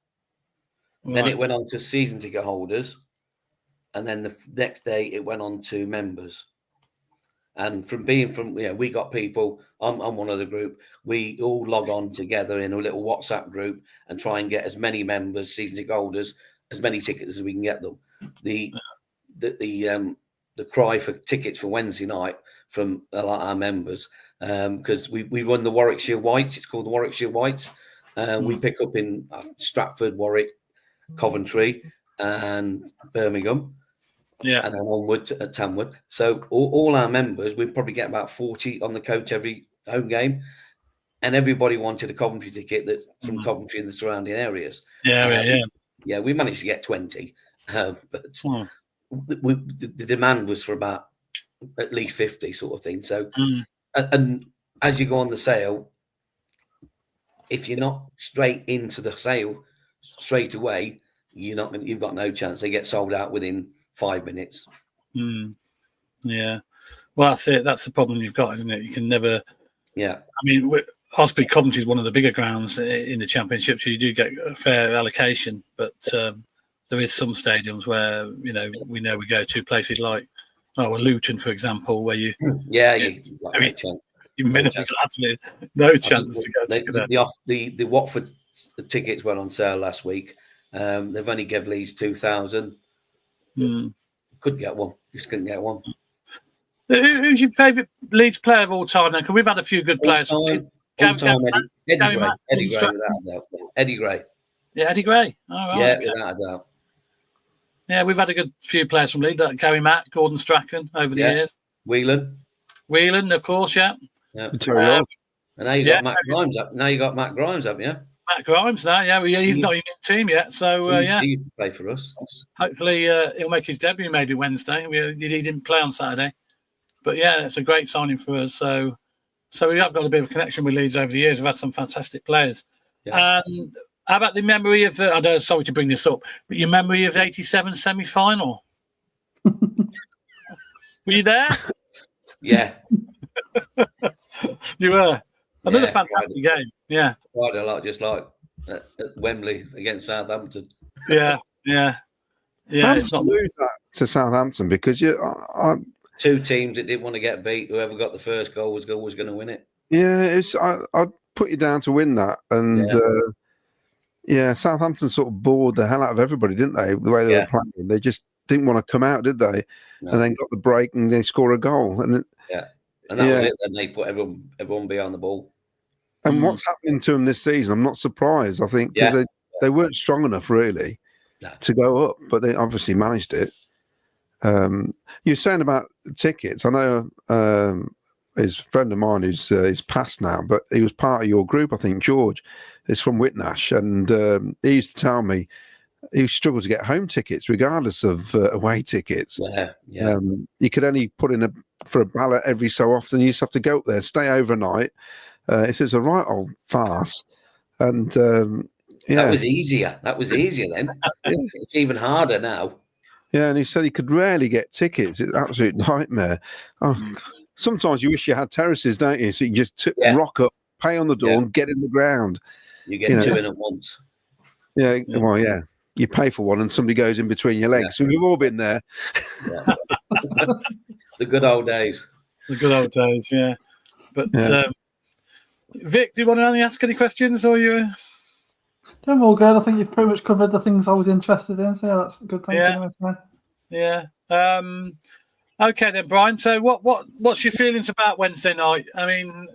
Right. Then it went on to season ticket holders, and then the next day it went on to members. And we got people, I'm one of the group, we all log on together in a little WhatsApp group and try and get as many members, season ticket holders, as many tickets as we can get them. The cry for tickets for Wednesday night from a lot of our members, because we run the Warwickshire Whites. It's called the Warwickshire Whites. We pick up in Stratford, Warwick, Coventry, and Birmingham. Yeah, and then onward to Tamworth. So all our members, we probably get about 40 on the coach every home game, and everybody wanted a Coventry ticket that's from Coventry and the surrounding areas. Yeah, we managed to get 20, but the demand was for about at least 50 sort of thing. So, and as you go on the sale, if you're not straight into the sale straight away, you've got no chance. They get sold out within 5 minutes. Yeah. Well, that's it. That's the problem you've got, isn't it? You can never. Yeah. I mean, Osprey Coventry is one of the bigger grounds in the Championship, so you do get a fair allocation. But there is some stadiums where we go to places like Luton, for example, where you. Yeah, you minimally no chance to go to there. The Watford tickets went on sale last week. They've only given Leeds 2,000. Could get one. Just couldn't get one. Who's your favourite Leeds player of all time? Then, because we've had a few good players. Eddie Gray. Yeah, Eddie Gray. All right. Yeah, without a doubt. Yeah, we've had a good few players from Leeds, like Gary Mack, Gordon Strachan over the years. Whelan, of course, yeah. And now you've got Matt Grimes up. Now you got Matt Grimes, haven't you? Matt Grimes now, he's not even in the team yet. So he used to play for us. Hopefully he'll make his debut maybe Wednesday. He didn't play on Saturday, but yeah, it's a great signing for us. So we have got a bit of a connection with Leeds over the years. We've had some fantastic players. Yeah. And how about the memory of? Sorry to bring this up, but your memory of '87 semi-final? Were you there? Yeah, you were. Another fantastic game. Yeah, quite a lot, just like at Wembley against Southampton. Yeah. How did you lose that to Southampton? Because two teams that didn't want to get beat. Whoever got the first goal was going to win it. Yeah, I'd put you down to win that, and Southampton sort of bored the hell out of everybody, didn't they? The way they were playing, they just didn't want to come out, did they? No. And then got the break and they score a goal, and and that was it. Then they put everyone behind the ball. And what's happening to them this season? I'm not surprised. I think because they weren't strong enough really to go up, but they obviously managed it. You're saying about tickets. I know his friend of mine who's passed now, but he was part of your group. I think George is from Whitnash, and he used to tell me he struggled to get home tickets regardless of away tickets. You could only put in for a ballot every so often. You used to have to go up there, stay overnight. It was a right old farce, and that was easier. That was easier then. It's even harder now. Yeah, and he said he could rarely get tickets. It's an absolute nightmare. Sometimes you wish you had terraces, don't you? So you just rock up, pay on the door, and get in the ground. You get two in at once. Yeah, well, yeah. You pay for one, and somebody goes in between your legs. So we've all been there. The good old days. The good old days, yeah. But Vic, do you want to ask any questions, or you? I'm all good. I think you've pretty much covered the things I was interested in. So that's a good. Thanks Okay then, Brian. So what's your feelings about Wednesday night? I mean,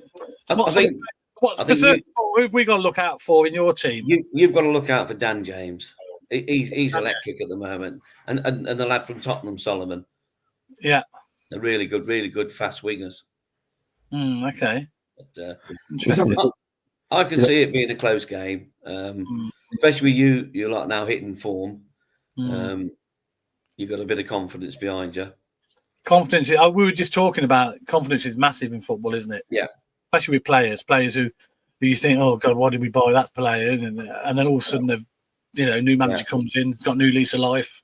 what's the first who have we got to look out for in your team? You've got to look out for Dan James. He's electric at the moment, and the lad from Tottenham, Solomon. Yeah, they're really good fast wingers. Okay. But, interesting. I can see it being a close game, especially with you lot now hitting form. You've got a bit of confidence behind you. Confidence. We were just talking about confidence is massive in football, isn't it? Yeah. Especially with players who you think, oh God, why did we buy that player? And then all of a sudden, new manager comes in, got a new lease of life,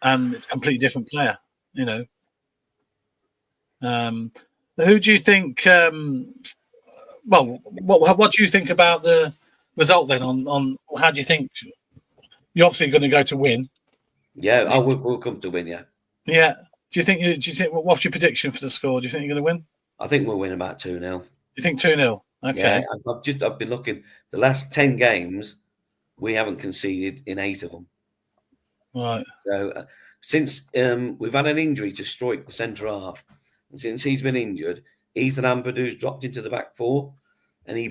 and it's a completely different player. Who do you think? What do you think about the result then? On how do you think? You're obviously going to go to win. Yeah, we'll come to win. Yeah. Yeah. Do you think? What's your prediction for the score? Do you think you're going to win? I think we'll win about 2-0. You think 2-0? Okay. Yeah, I've been looking. The last 10 games, we haven't conceded in 8 of them. Right. So since we've had an injury to Struijk, the centre half, and since he's been injured, Ethan Ampadu's dropped into the back 4, and he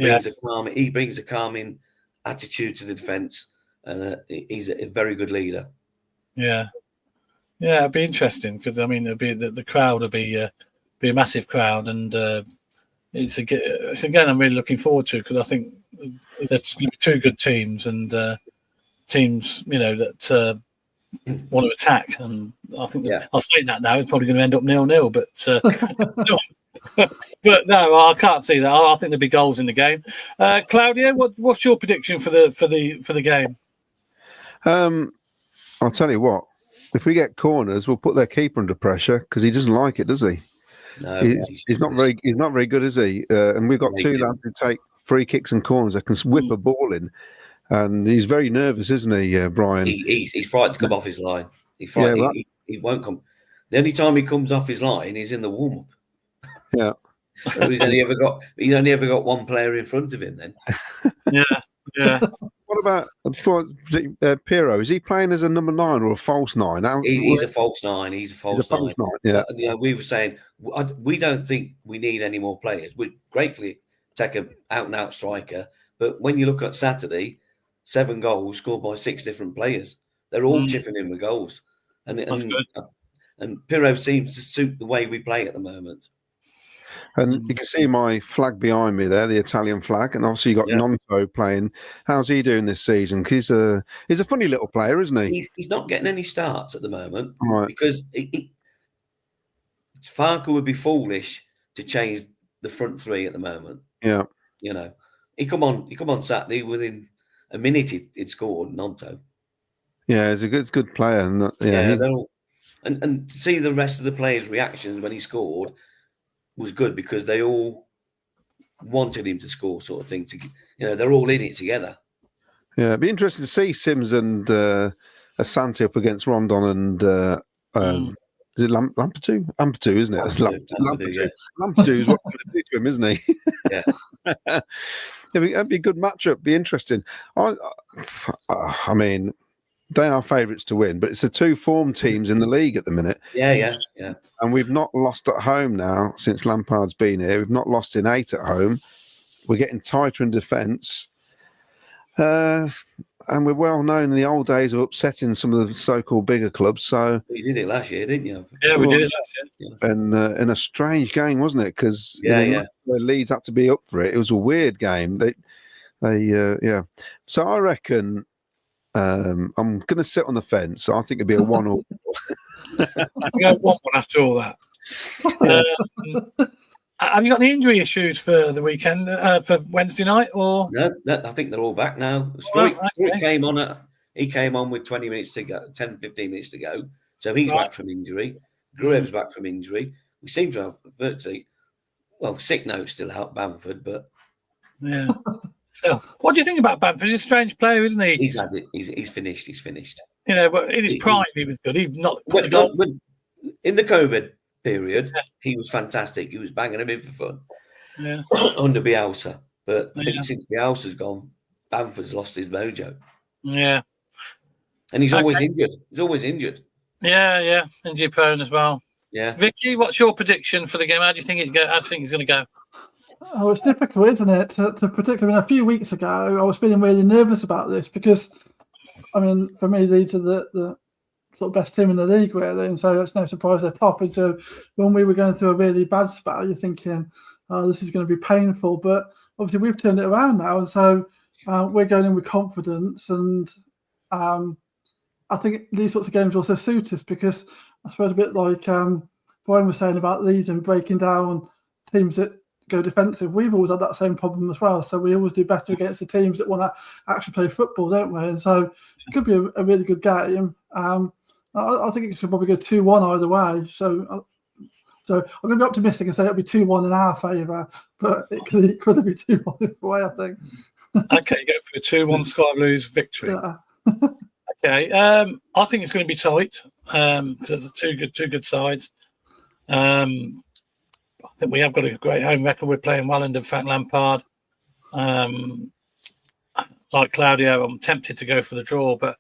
brings a calming attitude to the defence, and he's a very good leader. Yeah. Yeah, it'd be interesting because it'd be the crowd would be a massive crowd, and it's again I'm really looking forward to because I think that's going to be 2 good teams and teams that want to attack, and I think I'll say that now it's probably going to end up 0-0, but no, I can't see that. I think there'll be goals in the game. Claudio, what's your prediction for the game? I'll tell you what. If we get corners, we'll put their keeper under pressure because he doesn't like it, does he? No, he's not very good, is he? And we've got 2 lads who take free kicks and corners that can whip a ball in, and he's very nervous, isn't he, Brian? He's frightened to come off his line. He won't come. The only time he comes off his line is in the warm up. Yeah. So he's only ever got one player in front of him. Then. Yeah. What about Pirro? Is he playing as a number 9 or a false 9? He's a false 9. He's a false 9. Yeah. We were saying we don't think we need any more players. We'd gratefully take an out-and-out striker, but when you look at Saturday, 7 goals scored by 6 different players. They're all chipping in with goals, and Pirro seems to suit the way we play at the moment. And you can see my flag behind me there, the Italian flag, and obviously you got Nonto playing. How's he doing this season? Because he's a funny little player, isn't he? He's not getting any starts at the moment, right? Because Farker would be foolish to change the front 3 at the moment. Yeah, he come on Saturday within a minute he'd scored. Nonto. Yeah, he's a good player, and and to see the rest of the players' reactions when he scored was good because they all wanted him to score, sort of thing. They're all in it together. Yeah, it'd be interesting to see Sims and Asante up against Rondon and is it Lampard? Lampard, isn't it? Lampard's what we're going to do to him, isn't he? Yeah. It'd be a good matchup. Be interesting. I mean, they are favourites to win, but it's the 2 form teams in the league at the minute. Yeah. And we've not lost at home now since Lampard's been here. We've not lost in 8 at home. We're getting tighter in defence. And we're well known in the old days of upsetting some of the so-called bigger clubs. So you did it last year, didn't you? Yeah, we did it last year. And in a strange game, wasn't it? Because where Leeds had to be up for it. It was a weird game. So I reckon I'm going to sit on the fence. I think it'd be a 1-1. We have 1-1 after all that. Have you got any injury issues for the weekend, for Wednesday night? Or no, I think they're all back now. Struijk came on with 20 minutes to go, 10, 15 minutes to go. So he's back from injury. Gruev's back from injury. We seem to have virtually, sick notes still out Bamford, but yeah. So, what do you think about Bamford? He's a strange player, isn't he? He's had it. He's finished. He's finished. But in his prime, he was good. He not in the COVID period, he was fantastic. He was banging them in for fun. Yeah. Under Bielsa, but I think since Bielsa's gone, Bamford's lost his mojo. Yeah. And he's always injured. He's always injured. Yeah. Injury prone as well. Yeah. Vicky, what's your prediction for the game? How do you think it go? How do you think it's going to go? Oh, it's difficult, isn't it, to predict? I mean, a few weeks ago, I was feeling really nervous about this because, I mean, for me, these are the sort of best team in the league, really, and so it's no surprise they're top. And so when we were going through a really bad spell, you're thinking, oh, this is going to be painful. But obviously, we've turned it around now, and so we're going in with confidence. And I think these sorts of games also suit us because I suppose a bit like Brian was saying about Leeds and breaking down teams that go defensive. We've always had that same problem as well. So we always do better against the teams that want to actually play football, don't we? And so it could be a really good game. I think it could probably go 2-1 either way. So I'm going to be optimistic and say it'll be 2-1 in our favour, but it could be 2-1 either way, I think. Okay, go for a 2-1 Sky Blues victory. Yeah. Okay, I think it's going to be tight because they're two good sides. I think we have got a great home record. We're playing well under Frank Lampard. Like Claudio, I'm tempted to go for the draw, but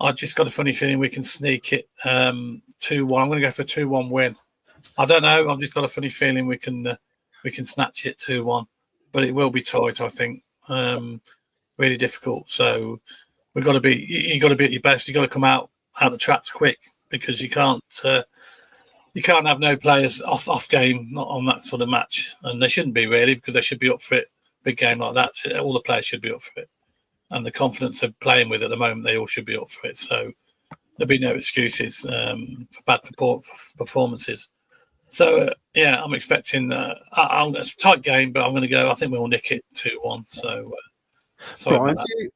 I just got a funny feeling we can sneak it 2-1. I'm going to go for a 2-1 win. I don't know. I've just got a funny feeling we can snatch it 2-1, but it will be tight. I think really difficult. So you got to be at your best. You got to come out the traps quick because you can't have no players off game, not on that sort of match, and they shouldn't be really because they should be up for it. Big game like that, all the players should be up for it, and the confidence they're playing with at the moment, they all should be up for it. So there'll be no excuses for bad performances. So I'm expecting it's a tight game, but I'm going to go. I think we'll nick it 2-1. So sorry Brian, about that.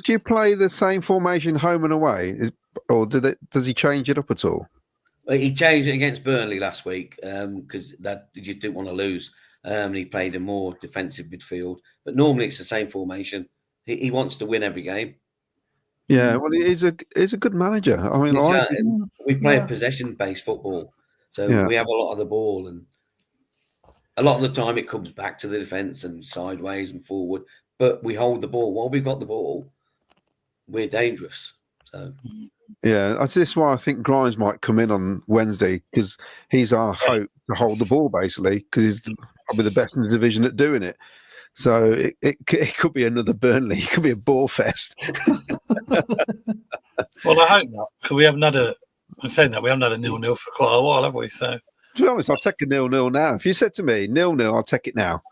do you play the same formation home and away, or does he change it up at all? He changed it against Burnley last week because he just didn't want to lose. He played a more defensive midfield, but normally it's the same formation. He wants to win every game. Yeah, well, he's a good manager. I mean, we play a possession-based football, so we have a lot of the ball, and a lot of the time it comes back to the defence and sideways and forward. But we hold the ball. While we've got the ball, we're dangerous. So. Yeah, that's just why I think Grimes might come in on Wednesday because he's our hope to hold the ball, basically, because he's probably the best in the division at doing it. So it could be another Burnley. It could be a ball fest. Well, I hope not, because we haven't had a 0-0 for quite a while, have we? So, to be honest, I'll take a 0-0 now. If you said to me 0-0, I'll take it now.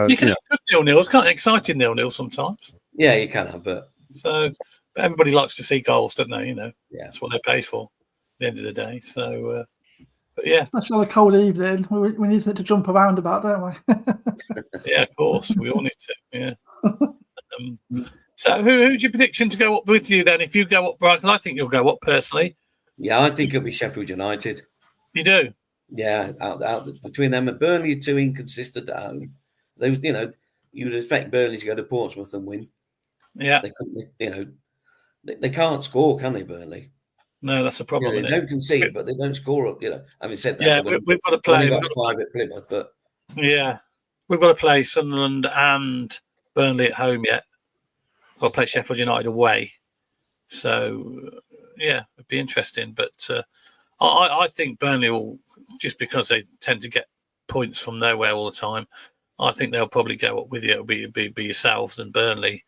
You can have good 0-0s, can't you? Exciting 0-0 sometimes. Yeah, you can have, but everybody likes to see goals, don't they? That's what they pay for at the end of the day. So, but yeah. Especially on a cold evening, we need it to jump around about, don't we? Yeah, of course. We all need to, yeah. So who's your prediction to go up with you then? If you go up, Brian, I think you'll go up personally. Yeah, I think it'll be Sheffield United. You do? Yeah, out between them and Burnley are too inconsistent at home. You would expect Burnley to go to Portsmouth and win. Yeah. They couldn't, they can't score, can they, Burnley? No, that's a problem. They don't concede, but they don't score. Having said that, yeah, we've got to play. We've got 5 at Plymouth, but yeah, we've got to play Sunderland and Burnley at home yet. We've got to play Sheffield United away. So yeah, it'd be interesting. But I think Burnley will, just because they tend to get points from nowhere all the time. I think they'll probably go up with you. It'll be yourselves and Burnley,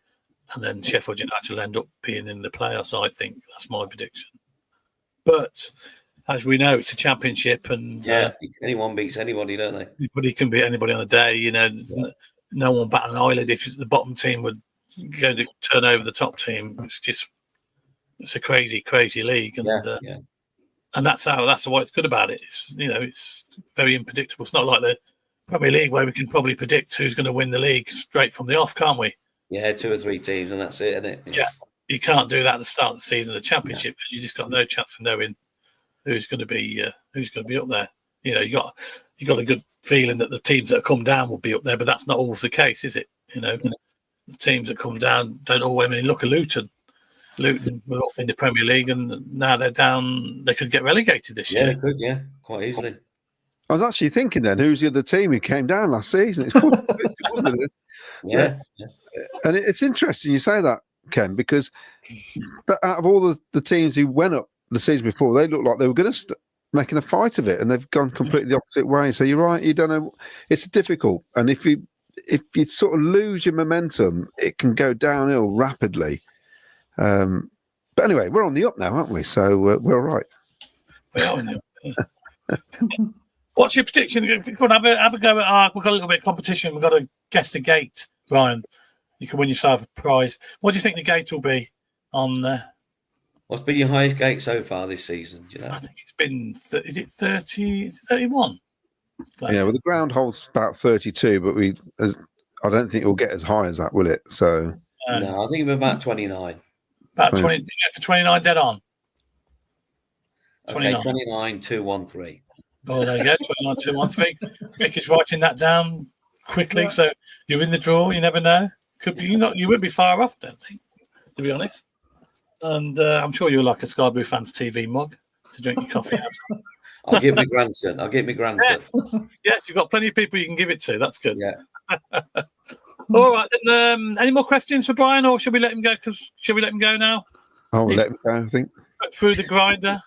and then Sheffield United will end up being in the playoffs. I think that's my prediction. But as we know, it's a championship, and anyone beats anybody, don't they? Anybody can beat anybody on the day. No one bat an eyelid if the bottom team would go to turn over the top team. It's a crazy, crazy league, and and that's the way it's good about it. It's very unpredictable. It's not like the Premier League where we can probably predict who's going to win the league straight from the off, can't we? Yeah, 2 or 3 teams, and that's it, isn't it? Yeah. You can't do that at the start of the season of the championship because you just got no chance of knowing who's going to be up there. You got a good feeling that the teams that have come down will be up there, but that's not always the case, is it? The teams that come down don't always. I mean, look at Luton. Luton were up in the Premier League, and now they're down. They could get relegated this year. Yeah, they could. Yeah, quite easily. I was actually thinking then, who's the other team who came down last season? It's quite, wasn't it? Yeah. And it's interesting you say that, Ken, because out of all the teams who went up the season before, they looked like they were going to making a fight of it, and they've gone completely the opposite way. So you're right, you don't know. It's difficult, and if you sort of lose your momentum, it can go downhill rapidly. But anyway, we're on the up now, aren't we? So we're all right. We are on the up. What's your prediction? Go on, have a go at we've got a little bit of competition. We've got to guess the gate, Brian. You can win yourself a prize. What do you think the gate will be on What's been your highest gate so far this season? Do you know? I think it's been, is it 30? Is it 31? Yeah, well, the ground holds about 32, but I don't think it will get as high as that, will it? So No, I think we're about 29. About 20. Did you go for 29 dead on? 29. 29. Okay, 29, 213. Oh, there you go. 29, 213. Vic is writing that down quickly, so you're in the draw. You never know. Could be you wouldn't be far off, I don't think, to be honest. And I'm sure you're like a Sky Blue Fans TV mug to drink your coffee out. I'll give my grandson. Yes, you've got plenty of people you can give it to. That's good. Yeah. All right. Then, any more questions for Brian, or should we let him go? Should we let him go now? I'll let him go, I think. Through the grinder.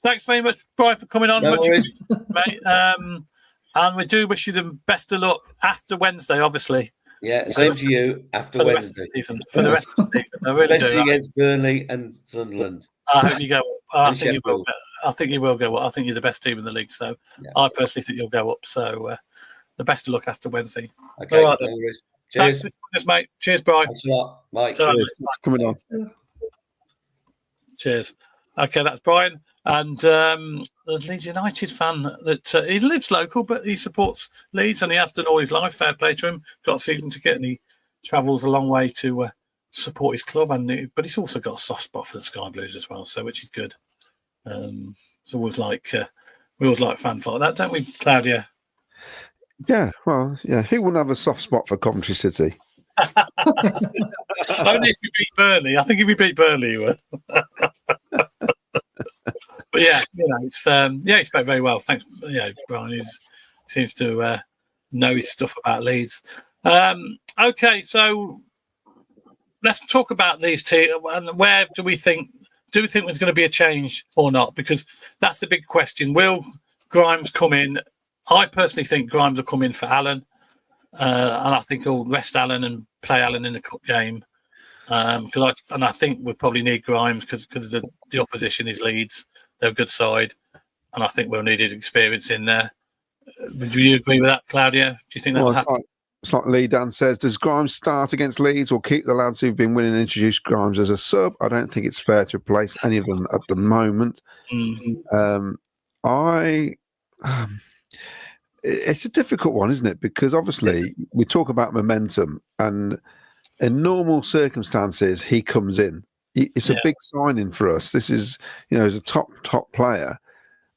Thanks very much, Brian, for coming on. No worries. Mate. And we do wish you the best of luck after Wednesday, obviously. Yeah, same to you after Wednesday. For the rest of the season. I really Especially do. against Burnley and Sunderland. I hope you go. I think you Sheffield. will. I think you will go up. I think you're the best team in the league. So I personally think you'll go up. So the best of luck after Wednesday. Okay, all right, no worries. Thanks Cheers. for joining us, mate. Cheers, Brian. Thanks a lot. Bye. Cheers. Thanks for coming on. Cheers. Okay, that's Brian. And the Leeds United fan that he lives local, but he supports Leeds and he has done all his life. Fair play to him. Got a season ticket and he travels a long way to support his club. But he's also got a soft spot for the Sky Blues as well, so which is good. It's always like we always like fans like that, don't we, Claudia? Yeah, well, yeah. Who wouldn't have a soft spot for Coventry City? Only if you beat Burnley. I think if you beat Burnley, you would. But yeah, it's he spoke very well. Thanks, Brian. He seems to know his stuff about Leeds. Okay, so let's talk about these teams. Where do we think? Do we think there's going to be a change or not? Because that's the big question. Will Grimes come in? I personally think Grimes will come in for Allen, and I think he'll rest Allen and play Allen in the cup game. I think we'll probably need Grimes because the opposition is Leeds. They're a good side, and I think we'll need his experience in there. Would you agree with that, Claudia? Do you think that will happen? It's like Lee Dan says, does Grimes start against Leeds or keep the lads who've been winning and introduce Grimes as a sub? I don't think it's fair to replace any of them at the moment. It's a difficult one, isn't it? Because obviously we talk about momentum, and in normal circumstances, he comes in. It's a big signing for us. This is, he's a top player.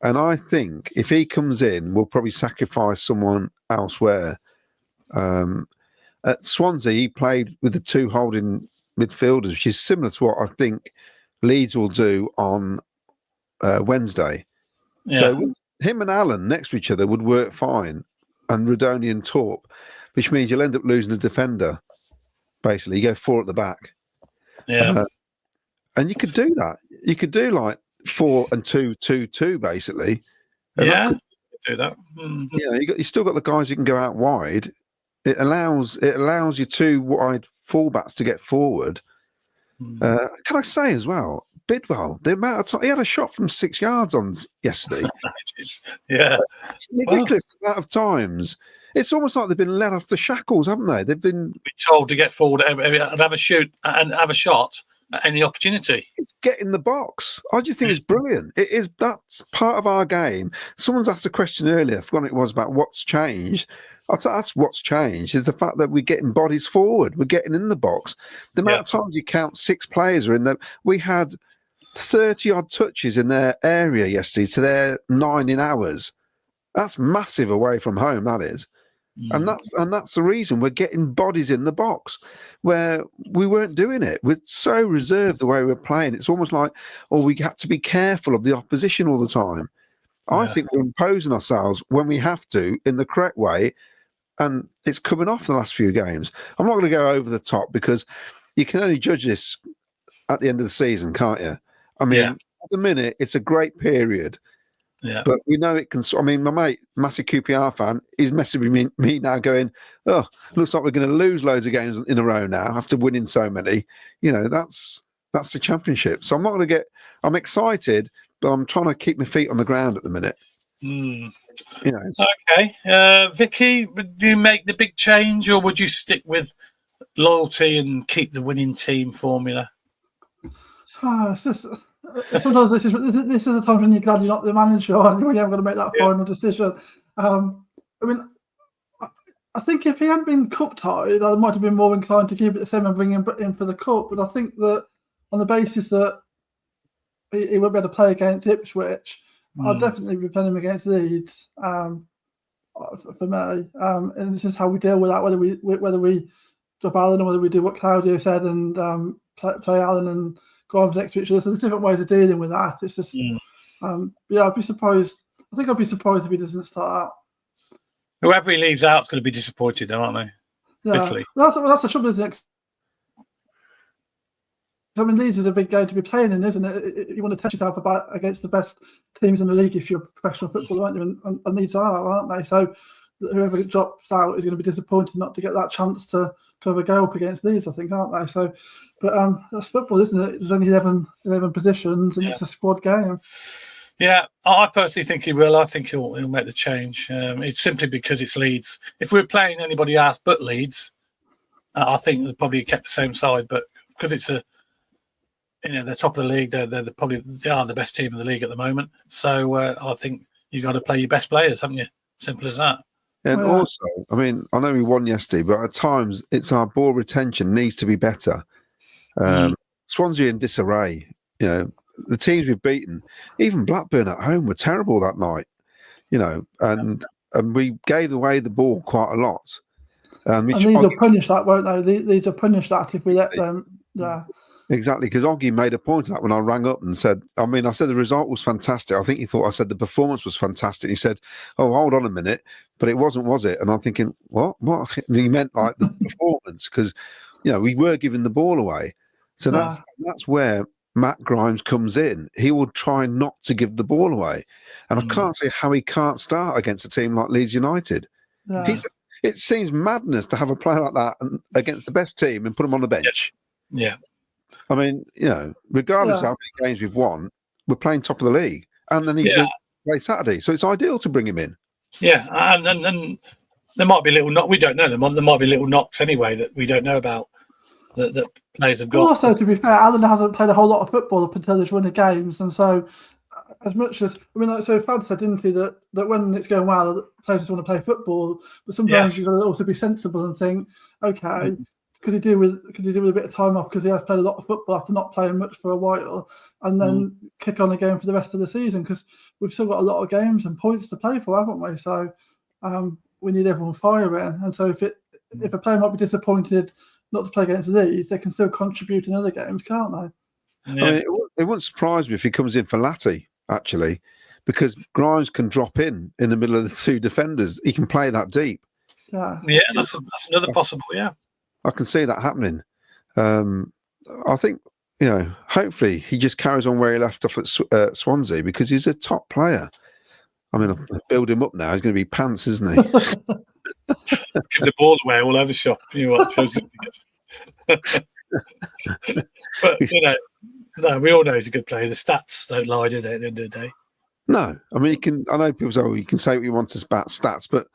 And I think if he comes in, we'll probably sacrifice someone elsewhere. At Swansea, he played with the two holding midfielders, which is similar to what I think Leeds will do on Wednesday. Yeah. So with him and Allen next to each other would work fine, and Rodoni and Torp, which means you'll end up losing a defender. Basically, you go four at the back. Yeah. And you could do that. You could do like 4-2-2-2, basically. And do that. Yeah, you still got the guys who can go out wide. It allows your two wide fullbacks to get forward. Can I say as well, Bidwell, the amount of time he had a shot from 6 yards on yesterday. It's ridiculous amount of times. It's almost like they've been let off the shackles, haven't they? They've been told to get forward and have a shoot and have a shot at any opportunity. It's get in the box. I just think it's brilliant. That's part of our game. Someone's asked a question earlier, I forgot it was, about what's changed. That's what's changed, is the fact that we're getting bodies forward. We're getting in the box. The amount of times you count 6 players are in there. We had 30-odd touches in their area yesterday to their 9 in ours. That's massive away from home, that is. And that's the reason we're getting bodies in the box where we weren't doing it. We're so reserved the way we're playing. It's almost like, we had to be careful of the opposition all the time. I think we're imposing ourselves when we have to in the correct way, and it's coming off the last few games. I'm not going to go over the top because you can only judge this at the end of the season, can't you? I mean, at the minute, it's a great period. Yeah. But we know it can. I mean, my mate, massive QPR fan, is messaging me now going, looks like we're going to lose loads of games in a row now after winning so many. That's the Championship. So I'm not going to get. I'm excited, but I'm trying to keep my feet on the ground at the minute. Okay, Vicky, would you make the big change, or would you stick with loyalty and keep the winning team formula? It's just sometimes this is the time when you're glad you're not the manager and when you haven't got to make that final decision. I mean, I think if he hadn't been cup tied, I might have been more inclined to keep it the same and bring him in for the cup. But I think that on the basis that he won't be able to play against Ipswich, I'll definitely be playing him against Leeds. For me, and it's just how we deal with that. Whether we drop Alan or whether we do what Claudio said and play Alan and Grimes next to each other. So there's different ways of dealing with that. It's just, I'd be surprised. I think I'd be surprised if he doesn't start out. Whoever he leaves out is going to be disappointed, aren't they? Yeah, Literally. That's the trouble, isn't it? I mean, Leeds is a big game to be playing in, isn't it? You want to test yourself against the best teams in the league if you're a professional footballer, aren't you? And Leeds are, aren't they? So whoever drops out is going to be disappointed not to get that chance to have a go up against Leeds, I think, aren't they? So, but that's football, isn't it? There's only 11 positions, and it's a squad game. Yeah, I personally think he will. I think he'll make the change. It's simply because it's Leeds. If we were playing anybody else but Leeds, I think they'd probably kept the same side. But because it's they're top of the league. They are the best team in the league at the moment. So I think you got to play your best players, haven't you? Simple as that. And also, I mean, I know we won yesterday, but at times it's our ball retention needs to be better. Swansea in disarray. You know, the teams we've beaten, even Blackburn at home were terrible that night. You know, and we gave away the ball quite a lot. And these will punish that, won't they? These will punish that if we let them. Yeah. Exactly, because Oggy made a point of that when I rang up and said, I said the result was fantastic. I think he thought I said the performance was fantastic. He said, oh, hold on a minute, but it wasn't, was it? And I'm thinking, what? And he meant like the performance, because, we were giving the ball away. So that's where Matt Grimes comes in. He will try not to give the ball away. And I can't see how he can't start against a team like Leeds United. Yeah. It seems madness to have a player like that against the best team and put him on the bench. Yeah. I mean, regardless of how many games we've won, we're playing top of the league, and then he's going to play Saturday, so it's ideal to bring him in. Yeah, and there might be little knocks. We don't know them. There might be little knocks anyway that we don't know about that players have got. Also, to be fair, Alan hasn't played a whole lot of football up until this run of games, and so as much as Fad said, didn't he, that when it's going well, the players just want to play football, but sometimes you've got to also be sensible and think, okay. Could he do with a bit of time off because he has played a lot of football after not playing much for a while, and then kick on again for the rest of the season, because we've still got a lot of games and points to play for, haven't we? So we need everyone firing, and so if a player might be disappointed not to play against these, they can still contribute in other games, can't they? Yeah. I mean, it wouldn't surprise me if he comes in for Latty, actually, because Grimes can drop in the middle of the two defenders. He can play that deep. Yeah, that's another possible. Yeah. I can see that happening. I think, hopefully he just carries on where he left off at Swansea, because he's a top player. I mean, I'll build him up now. He's going to be pants, isn't he? Give the ball away all over the shop. You know what? But, no, we all know he's a good player. The stats don't lie, do they, at the end of the day? No. I mean, I know people say, you can say what you want about stats, but,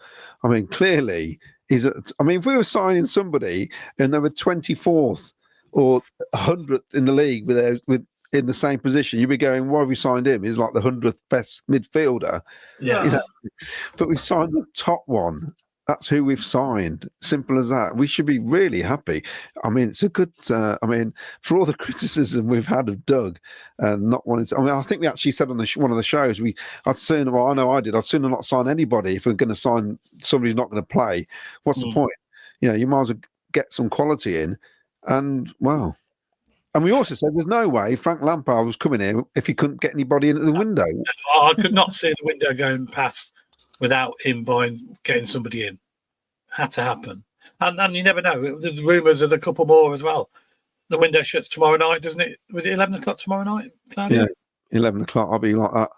I mean, clearly... if we were signing somebody and they were 24th or 100th in the league with in the same position, you'd be going, why have we signed him? He's like the 100th best midfielder. Yes. But we signed the top one. That's who we've signed. Simple as that. We should be really happy. I mean, it's a good. For all the criticism we've had of Doug and not wanting to. I mean, I think we actually said on one of the shows, I'd sooner. Well, I know I did. I'd sooner not sign anybody if we're going to sign somebody who's not going to play. What's the point? You might as well get some quality in. And and we also said there's no way Frank Lampard was coming here if he couldn't get anybody in at the window. I could not see the window going past without him getting somebody in. Had to happen. And you never know. There's rumours of a couple more as well. The window shuts tomorrow night, doesn't it? Was it 11 o'clock tomorrow night, Claudia? Yeah, 11 o'clock. I'll be like that.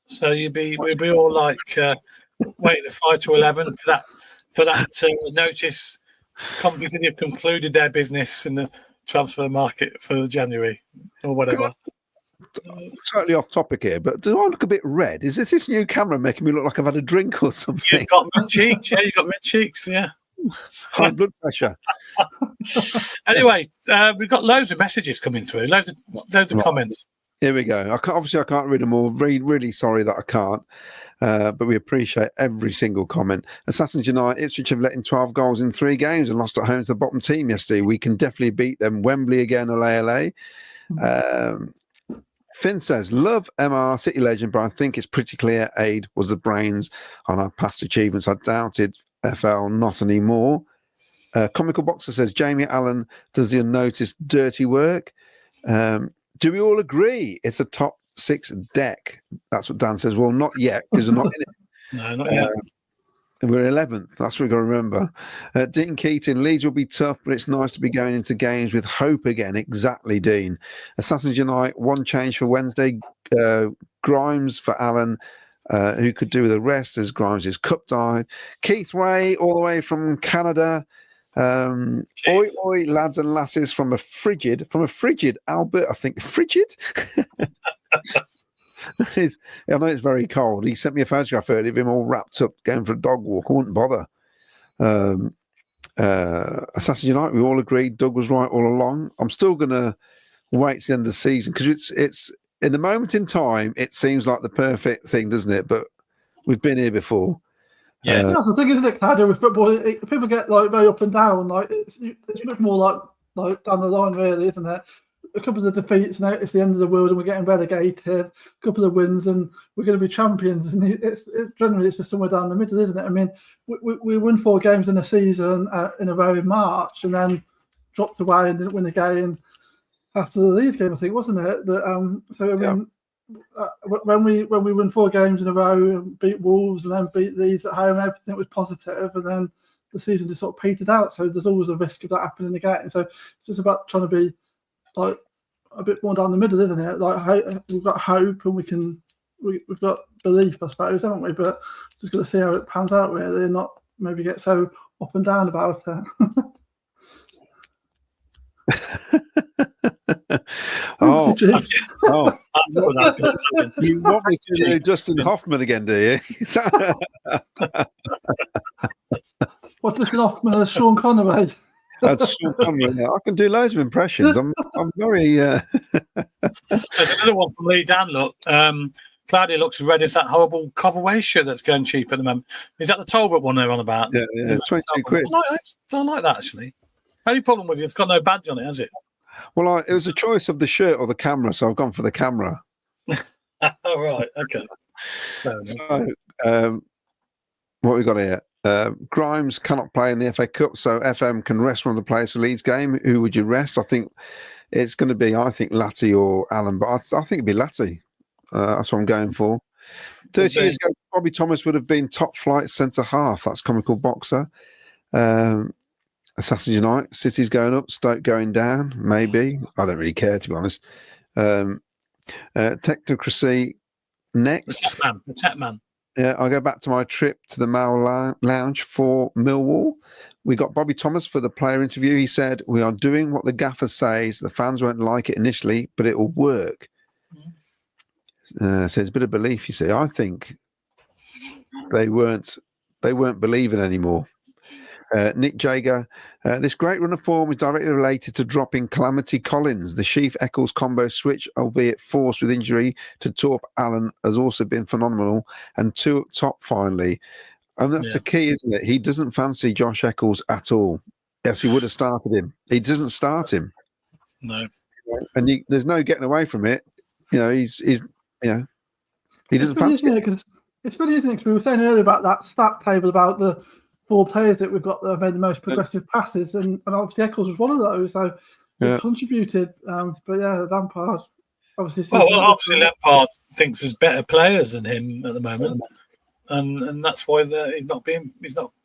So we'd be all like waiting at 5 to 11 for that notice. Coventry City have concluded their business in the transfer market for January or whatever. Totally off topic here, but do I look a bit red? Is this new camera making me look like I've had a drink or something? You've got red cheeks, yeah. You've got red cheeks, yeah. High blood pressure. Anyway, we've got loads of messages coming through, loads of comments. Here we go. Obviously, I can't read them all. Really sorry that I can't. But we appreciate every single comment. Assassins United, Ipswich have let in 12 goals in 3 games and lost at home to the bottom team yesterday. We can definitely beat them. Wembley again, LA. Finn says, love MR City legend, but I think it's pretty clear Aid was the brains on our past achievements. I doubted FL, not anymore. Comical Boxer says, Jamie Allen does the unnoticed dirty work. Do we all agree it's a top 6 deck? That's what Dan says. Well, not yet, because we're not in it. No, not yet. We're 11th. That's what we've got to remember. Dean Keating, Leeds will be tough, but it's nice to be going into games with hope again. Exactly, Dean. Assassins Unite, 1 change for Wednesday. Grimes for Alan, who could do with the rest as Grimes' cup died. Keith Ray, all the way from Canada. Oi, oi, lads and lasses from a frigid Albert, I think. Frigid? I know it's very cold. He sent me a photograph earlier of him all wrapped up going for a dog walk. I wouldn't bother. Assassin's United, we all agreed Doug was right all along. I'm still going to wait to the end of the season because it's in the moment in time, it seems like the perfect thing, doesn't it? But we've been here before. Yes. That's the thing, isn't it, Claudio, with football? People get like very up and down. Like it's much more like down the line, really, isn't it? A couple of defeats, and it's the end of the world, and we're getting relegated. A couple of wins, and we're going to be champions. And generally it's just somewhere down the middle, isn't it? I mean, we won 4 games in a season in a row in March, and then dropped away and didn't win a game after the Leeds game, I think, wasn't it? So I mean. When we won 4 games in a row and beat Wolves and then beat Leeds at home, everything was positive, and then the season just sort of petered out. So there's always a risk of that happening again. So it's just about trying to be like a bit more down the middle, isn't it? Like we've got hope and we've got belief, I suppose, haven't we? But just got to see how it pans out, really, and not maybe get so up and down about it. Oh, You you want me to do Dustin Hoffman again, do you? What, Dustin Hoffman as Sean Connery? That's Sean Connery. I can do loads of impressions. I'm very. There's another one from Lee Dan. Look, Claudia looks as red as that horrible Coventry shirt that's going cheap at the moment. Is that the Tolbert one they're on about? Yeah, it's 22 quid. I don't like that, actually. Only problem with it, it's got no badge on it, has it? Well, it was a choice of the shirt or the camera, so I've gone for the camera. Oh, right, okay. So, what we got here? Grimes cannot play in the FA Cup, so FM can rest one of the players for Leeds game. Who would you rest? I think it's going to be, Latty or Allen, but I think it'd be Latty. That's what I'm going for. 30 years ago, Bobby Thomas would have been top flight centre half. That's Comical Boxer. Assassins Unite, City's going up, Stoke going down, maybe. I don't really care, to be honest. Technocracy next. The Tech Man. Yeah, I'll go back to my trip to the Mal Lounge for Millwall. We got Bobby Thomas for the player interview. He said, we are doing what the gaffer says. The fans won't like it initially, but it will work. So it's a bit of belief, you see. I think they weren't believing anymore. Nick Jager, this great run of form is directly related to dropping Calamity Collins. The Sheaf-Eccles combo switch, albeit forced with injury to Torp Allen, has also been phenomenal. And 2 up top finally. And that's the key, isn't it? He doesn't fancy Josh Eccles at all. Yes, he would have started him. He doesn't start him. No. And there's no getting away from it. He doesn't fancy it. It's funny, isn't it? 'Cause we were saying earlier about that stat table about the 4 players that we've got that have made the most progressive passes, and obviously Eccles was one of those, so he contributed. But Lampard obviously. Obviously Lampard thinks there's better players than him at the moment, and that's why he's not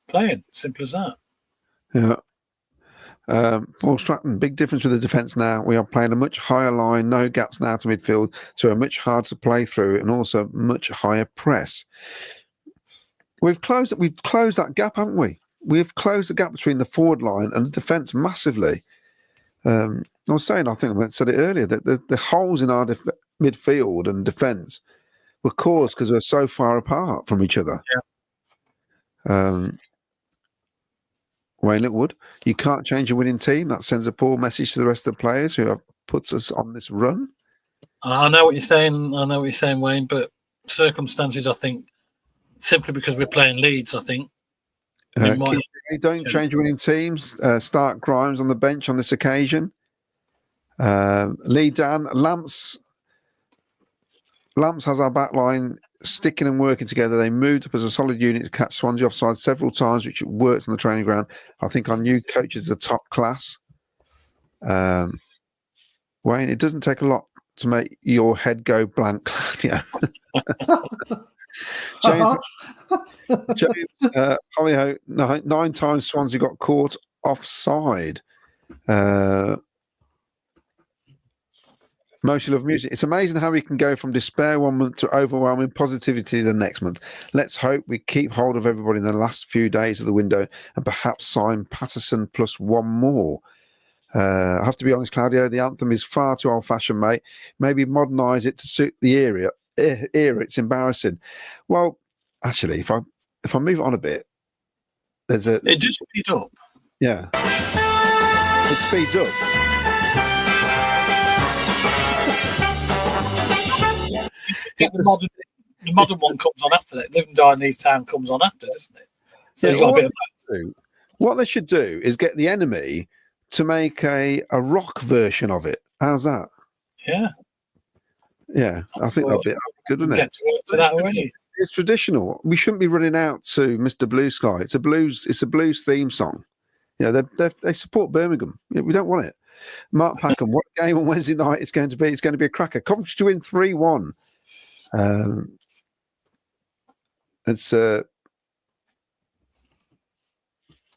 playing. Simple as that. Yeah. Paul Stratton, big difference with the defence now. We are playing a much higher line, no gaps now to midfield, so a much harder to play through, and also much higher press. We've closed that gap, haven't we? We've closed the gap between the forward line and the defence massively. I was saying, I think I said it earlier, that the holes in our midfield and defence were caused because we're so far apart from each other. Yeah. Wayne Littlewood, you can't change a winning team. That sends a poor message to the rest of the players who have put us on this run. I know what you're saying. I know what you're saying, Wayne. But circumstances, I think, simply because we're playing Leeds, I think. Don't change winning teams. Start Grimes on the bench on this occasion. Lee Dan, Lamps has our back line sticking and working together. They moved up as a solid unit to catch Swansea offside several times, which worked on the training ground. I think our new coach is the top class. Wayne, it doesn't take a lot to make your head go blank. Yeah. James Hollyhoe, 9 times Swansea got caught offside. Mostly love music. It's amazing how we can go from despair one month to overwhelming positivity the next month. Let's hope we keep hold of everybody in the last few days of the window and perhaps sign Patterson plus one more. I have to be honest, Claudio, the anthem is far too old-fashioned, mate. Maybe modernise it to suit the era. It's embarrassing. Well, actually, if I move it on a bit, it just speeds up. Yeah, it speeds up. The modern one comes on after that. Live and Die in These Town comes on after, doesn't it? So yeah, you've got a bit of what they should do is get the Enemy to make a rock version of it. How's that? Yeah. Yeah, I think that'd be good, wouldn't it? Get to work to that already. It's traditional. We shouldn't be running out to Mr. Blue Sky. It's a blues theme song. Yeah, they support Birmingham. Yeah, we don't want it. Mark Packham, what game on Wednesday night it's going to be? It's going to be a cracker. Coventry to win 3-1. It's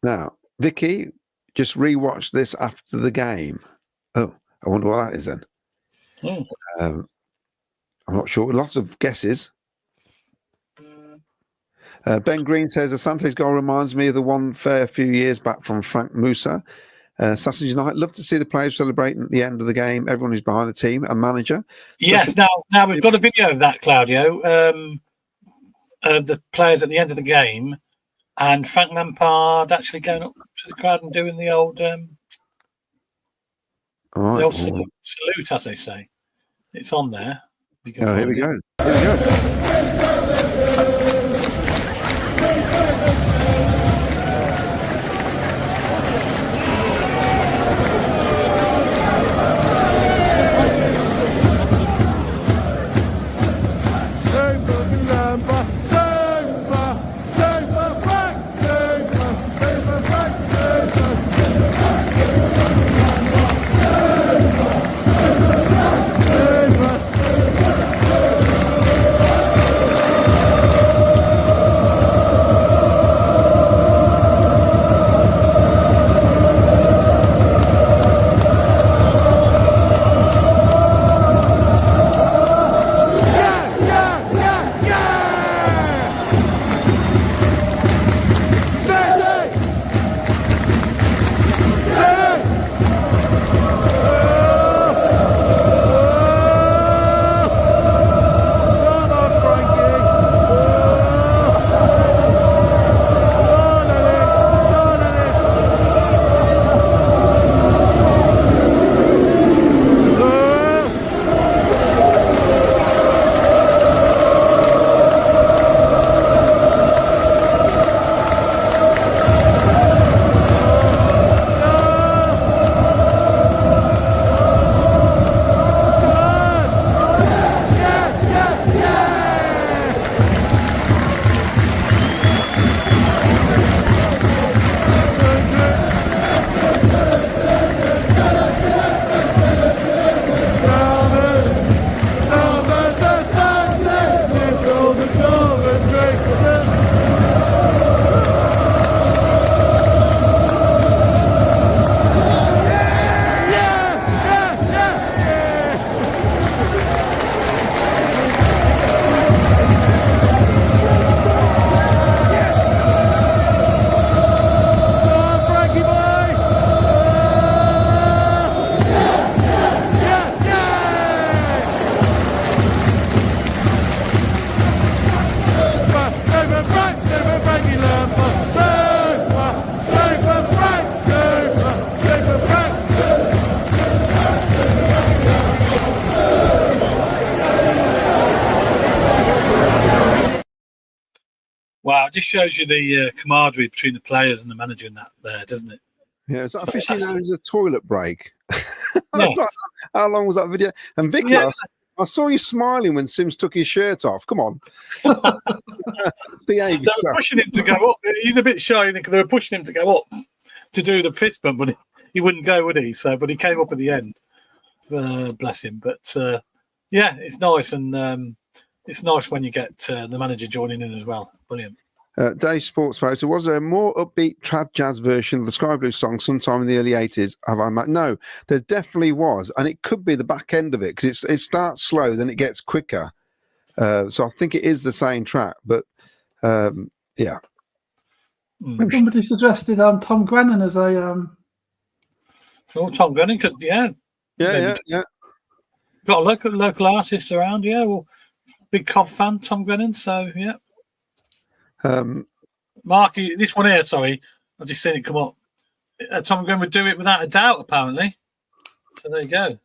now, Vicky, just rewatched this after the game. Oh, I wonder what that is then. I'm not sure. Lots of guesses. Ben Green says Asante's goal reminds me of the one fair few years back from Frank Musa. Sausage United, love to see the players celebrating at the end of the game. Everyone who's behind the team and manager. Yes, now we've got a video of that, Claudio, of the players at the end of the game, and Frank Lampard actually going up to the crowd and doing the old, salute, as they say. It's on there. Here we go. Here we go. Wow, it just shows you the camaraderie between the players and the manager and that there, doesn't it? Yeah, is that So officially that's- known as a toilet break? Yes. How long was that video? And Vicky, Yeah. I saw you smiling when Sims took his shirt off. Come on. Behave They were yourself. pushing him to go up. He's a bit shy. They were pushing him to go up to do the fist bump, but he wouldn't go, would he? So, but he came up at the end. Bless him. But yeah, it's nice, and it's nice when you get the manager joining in as well. Brilliant. Dave Sports Photo, was there a more upbeat trad jazz version of the Sky Blue song sometime in the early 80s? No, there definitely was. And it could be the back end of it because it starts slow, then it gets quicker. So I think it is the same track. But yeah. Somebody suggested Tom Grennan as a. Oh, Tom Grennan could, yeah. Yeah. Got a local artists around, yeah. Well, big Cov fan, Tom Grennan. So, yeah. Mark, this one here, sorry, I've just seen it come up. Tom Grennan would do it without a doubt, apparently. So there you go.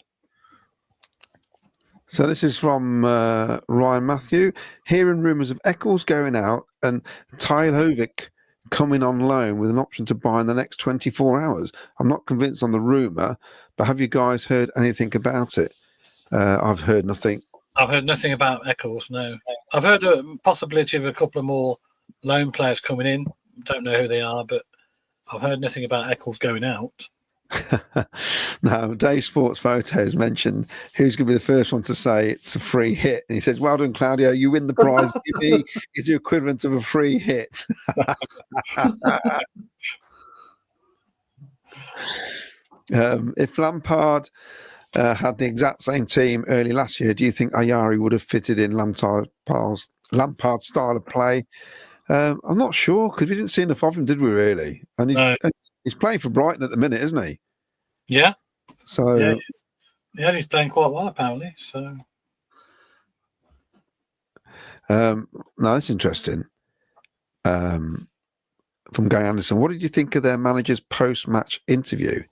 So this is from Ryan Matthew. Hearing rumours of Eccles going out and Tylovic coming on loan with an option to buy in the next 24 hours. I'm not convinced on the rumour, but have you guys heard anything about it? I've heard nothing. I've heard nothing about Eccles, no. I've heard a possibility of a couple of more loan players coming in. Don't know who they are, but I've heard nothing about Eccles going out. Now, Dave Sports Photos mentioned who's going to be the first one to say it's a free hit. And he says, well done, Claudio, you win the prize. GB is the equivalent of a free hit. If Lampard had the exact same team early last year, do you think Ayari would have fitted in Lampard's style of play? I'm not sure because we didn't see enough of him, did we, really? And he's playing for Brighton at the minute, isn't he? Yeah. So yeah, he's playing quite well, apparently. So no, that's interesting. From Gary Anderson, what did you think of their manager's post-match interview?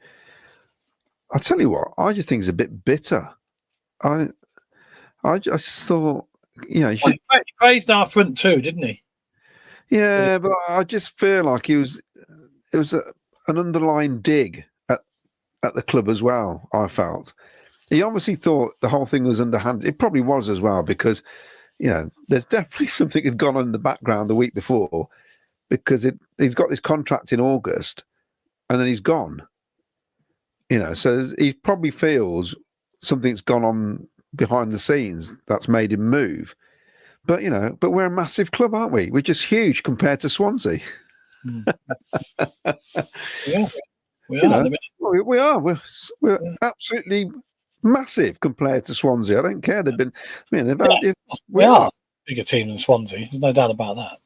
I'll tell you what, I just think it's a bit bitter. I just thought, he praised our front two, didn't he? Yeah, but I just feel like it was an underlying dig at the club as well. I felt he obviously thought the whole thing was underhanded. It probably was as well because there's definitely something had gone on in the background the week before because he's got this contract in August and then he's gone. So he probably feels something's gone on behind the scenes that's made him move. But but we're a massive club, aren't we? We're just huge compared to Swansea. Yeah, we are. We are. We're absolutely massive compared to Swansea. I don't care. They've been. We are a bigger team than Swansea. There's no doubt about that.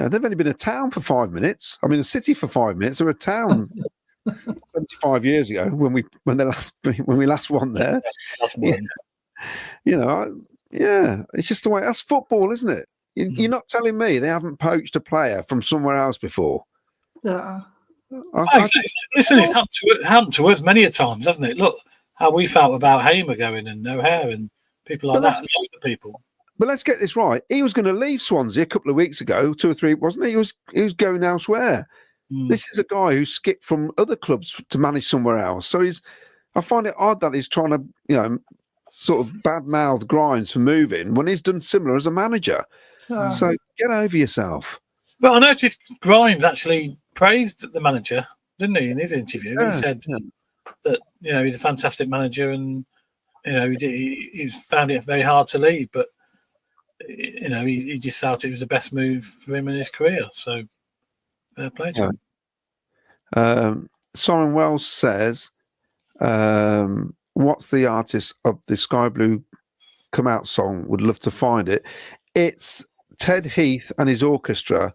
They've only been a town for 5 minutes. I mean, a city for 5 minutes. They're a town. 75 years ago, when we last won there. It's just the way that's football, isn't it? You're not telling me they haven't poached a player from somewhere else before. Yeah. Listen, it's happened to us many a times, hasn't it? Look how we felt about Hamer going and O'Hare and people like that. People. But let's get this right. He was going to leave Swansea a couple of weeks ago, 2 or 3, wasn't he? He was going elsewhere. This is a guy who skipped from other clubs to manage somewhere else. So I find it odd that he's trying to, sort of badmouth Grimes for moving when he's done similar as a manager. So get over yourself. But I noticed Grimes actually praised the manager, didn't he, in his interview? He said that he's a fantastic manager and he found it very hard to leave, but he just felt it was the best move for him in his career. So fair play to him. Simon Wells says, what's the artist of the Sky Blue Come Out song? Would love to find it. It's Ted Heath and his orchestra,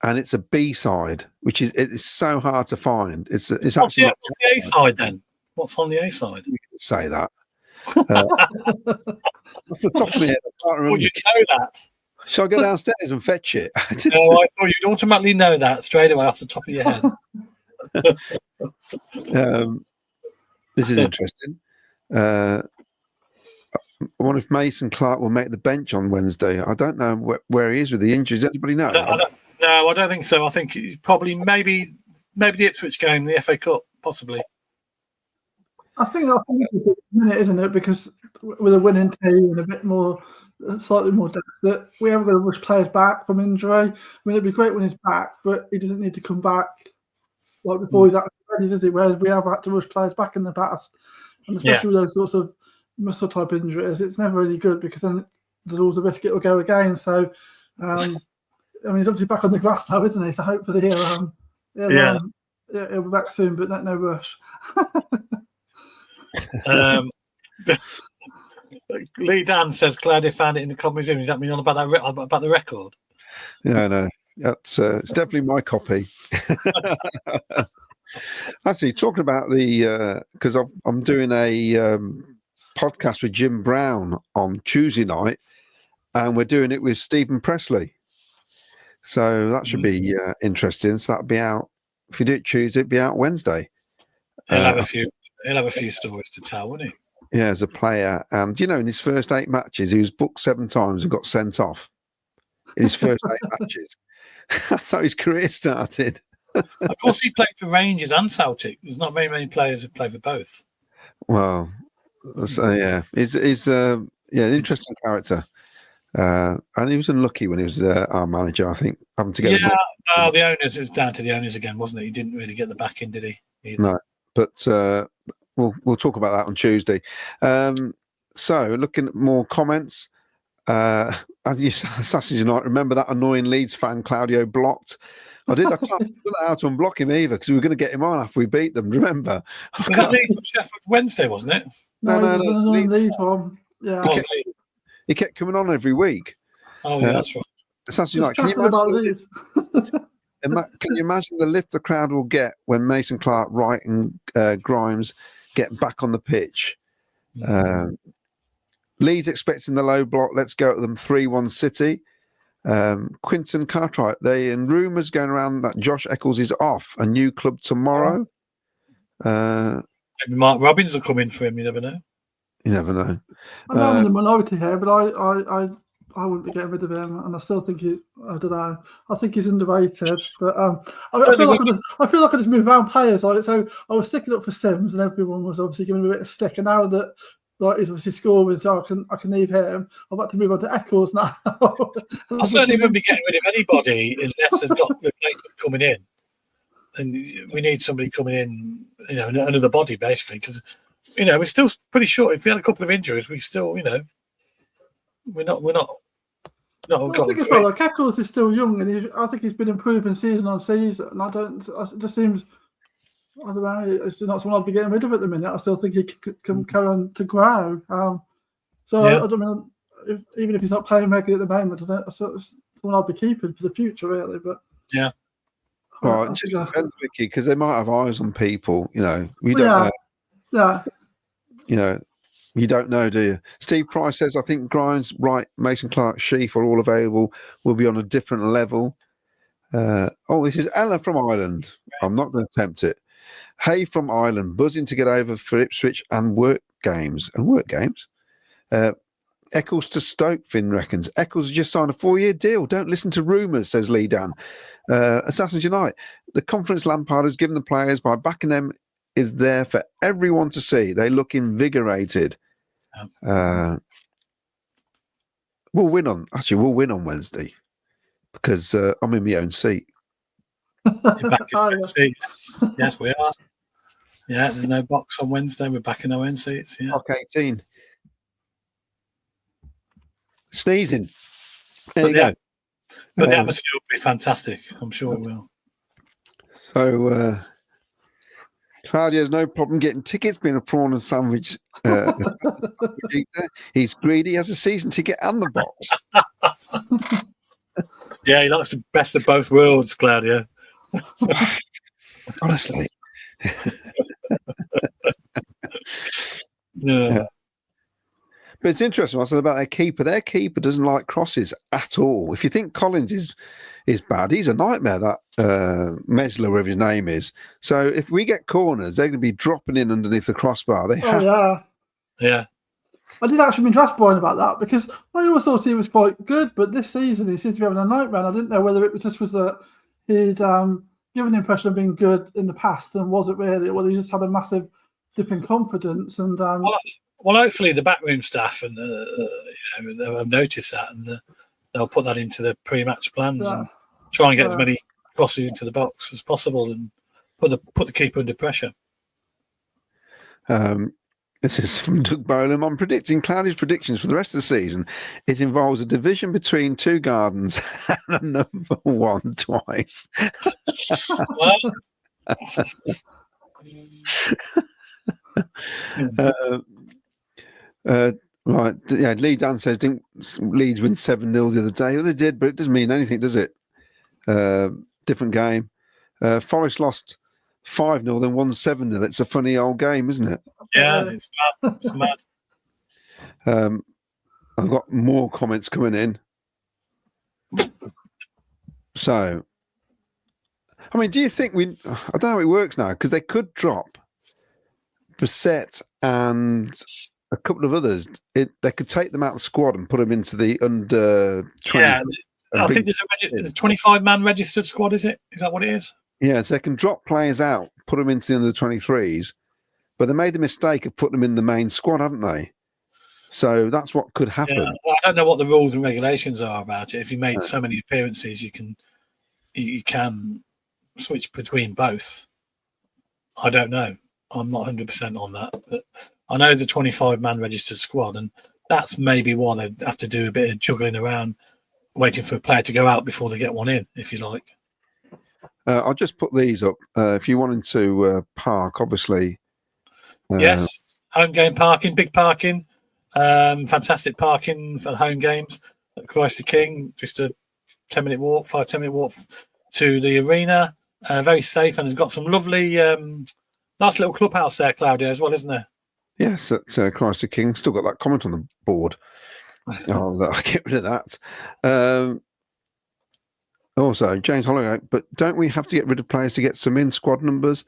and it's a B-side, which it's so hard to find. It's what's actually what's the A-side then? What's on the A-side? You can say that. Off the top of my head, I can't remember. Well, you know that. Shall I go downstairs and fetch it? No, I thought you'd automatically know that straight away off the top of your head. This is interesting. I wonder if Mason Clark will make the bench on Wednesday. I don't know where he is with the injuries. Does anybody know? No, I don't think so. I think he's probably maybe the Ipswich game, the FA Cup, possibly. I think that's a minute, isn't it? Because with a winning team and a bit more, slightly more depth, that we haven't got to rush players back from injury. I mean, it'd be great when he's back, but he doesn't need to come back like before he's actually ready, does he? Whereas we have had to rush players back in the past, and especially with those sorts of muscle type injuries, it's never really good because then there's always a risk it will go again. So, I mean, he's obviously back on the grass now, isn't he? So hopefully he'll be back soon, but no rush. Lee Dan says Claudia found it in the copy museum. Does that mean on about the record? Yeah, no, that's it's definitely my copy. Actually, talking about the because I'm doing a podcast with Jim Brown on Tuesday night, and we're doing it with Stephen Presley. So that should be interesting. So that'll be out. If you do it Tuesday, it'll be out Wednesday. He'll have a few stories to tell, won't he? Yeah, as a player. And, in his first 8 matches, he was booked 7 times and got sent off in his first 8 matches. That's how his career started. Of course, he played for Rangers and Celtic. There's not very many players who play for both. Well, so, yeah. He's an interesting character. And he was unlucky when he was our manager, I think, having to get the owners. It was down to the owners again, wasn't it? He didn't really get the backing, did he? Either. No, but we'll talk about that on Tuesday. So, looking at more comments, Sausage Night. Remember that annoying Leeds fan Claudio blocked? I can't know how to unblock him either because we were going to get him on after we beat them. Remember? Was that Leeds on Sheffield Wednesday, wasn't it? No. Leeds one. Yeah. He kept coming on every week. Oh, yeah, that's right. Sausage Night. Can you imagine the lift the crowd will get when Mason Clark, Wright, and Grimes get back on the pitch? Leeds expecting the low block. Let's go at them 3-1 City. Quinton Cartwright. And rumours going around that Josh Eccles is off. A new club tomorrow. Maybe Mark Robbins will come in for him. You never know. You never know. I know I'm in the minority here, but I wouldn't be getting rid of him, and I still think I don't know. I think he's underrated, but I feel like I just move around players. So I was sticking up for Sims, and everyone was obviously giving me a bit of stick. And now that he's obviously scoring, so I can leave him. I'm about to move on to Eccles now. I certainly wouldn't be getting rid of anybody unless there's got replacement coming in, and we need somebody coming in, another body basically, because we're still pretty short. If we had a couple of injuries, we still, we're not. I think as well, like Eccles is still young, and I think he's been improving season on season. And it just seems, I don't know, it's not someone I'd be getting rid of at the minute. I still think he can carry on to grow. I don't mean, even if he's not playing regularly at the moment, it's someone I'd be keeping for the future, really. But yeah, well, it just depends, Vicky, because they might have eyes on people. We don't know. Yeah. You don't know, do you? Steve Price says, I think Grimes, Wright, Mason Clark, Sheaf are all available. Will be on a different level. This is Ella from Ireland. I'm not going to attempt it. Hey from Ireland, buzzing to get over for Ipswich and work games. Eccles to Stoke, Finn reckons. Eccles has just signed a 4-year deal. Don't listen to rumours, says Lee Dan. Assassins Unite. The confidence Lampard has given the players by backing them is there for everyone to see. They look invigorated. We'll win on Wednesday because I'm in my own seat. You're back in your own seat. Yes, we are. Yeah, there's no box on Wednesday. We're back in our own seats. Yeah. Block 18. Sneezing. There you go. But the atmosphere will be fantastic. I'm sure it will. So, Claudio's no problem getting tickets, being a prawn and sandwich. He's greedy, has a season ticket and the box. Yeah, he likes the best of both worlds, Claudio. Honestly. Yeah. But it's interesting. I said about their keeper. Their keeper doesn't like crosses at all. If you think Collins is bad, he's a nightmare, that Mesler, whatever his name is. So if we get corners, they're going to be dropping in underneath the crossbar. Yeah. Yeah. I did actually mean to ask Brian about that because I always thought he was quite good, but this season he seems to be having a nightmare. I didn't know whether it was that he'd given the impression of being good in the past and wasn't really, whether he just had a massive dip in confidence. And well, hopefully the backroom staff and have noticed that, and they'll put that into the pre-match plans and try and get as many crosses into the box as possible and put the keeper under pressure. This is from Doug Bolam. I'm predicting Cloudy's predictions for the rest of the season. It involves a division between two gardens and a number one twice. Right. Yeah, Lee Dan says, didn't Leeds win 7-0 the other day? Well, they did, but it doesn't mean anything, does it? Different game. Forest lost 5-0, then won 7-0. It's a funny old game, isn't it? Yeah, it's mad. It's mad. I've got more comments coming in. So, I mean, do you think I don't know how it works now, because they could drop Brissett and a couple of others. They could take them out of the squad and put them into the under 20. Yeah, I think there's a 25-man registered squad, is it? Is that what it is? Yeah, so they can drop players out, put them into the under 23s, but they made the mistake of putting them in the main squad, haven't they? So that's what could happen. Yeah, well, I don't know what the rules and regulations are about it. If you made so many appearances, you can switch between both. I don't know. I'm not 100% on that, but I know the 25-man registered squad, and that's maybe why they have to do a bit of juggling around, waiting for a player to go out before they get one in, if you like. I'll just put these up. If you wanted to park, obviously. Yes, home game parking, big parking, fantastic parking for home games at Christ the King. Just a 10-minute walk, 5-10-minute walk to the arena. Very safe, and it's got some lovely, nice little clubhouse there, Claudia, as well, isn't there? Yes, at Christ the King. Still got that comment on the board. I'll get rid of that. Also, James Holloway, but don't we have to get rid of players to get some in squad numbers?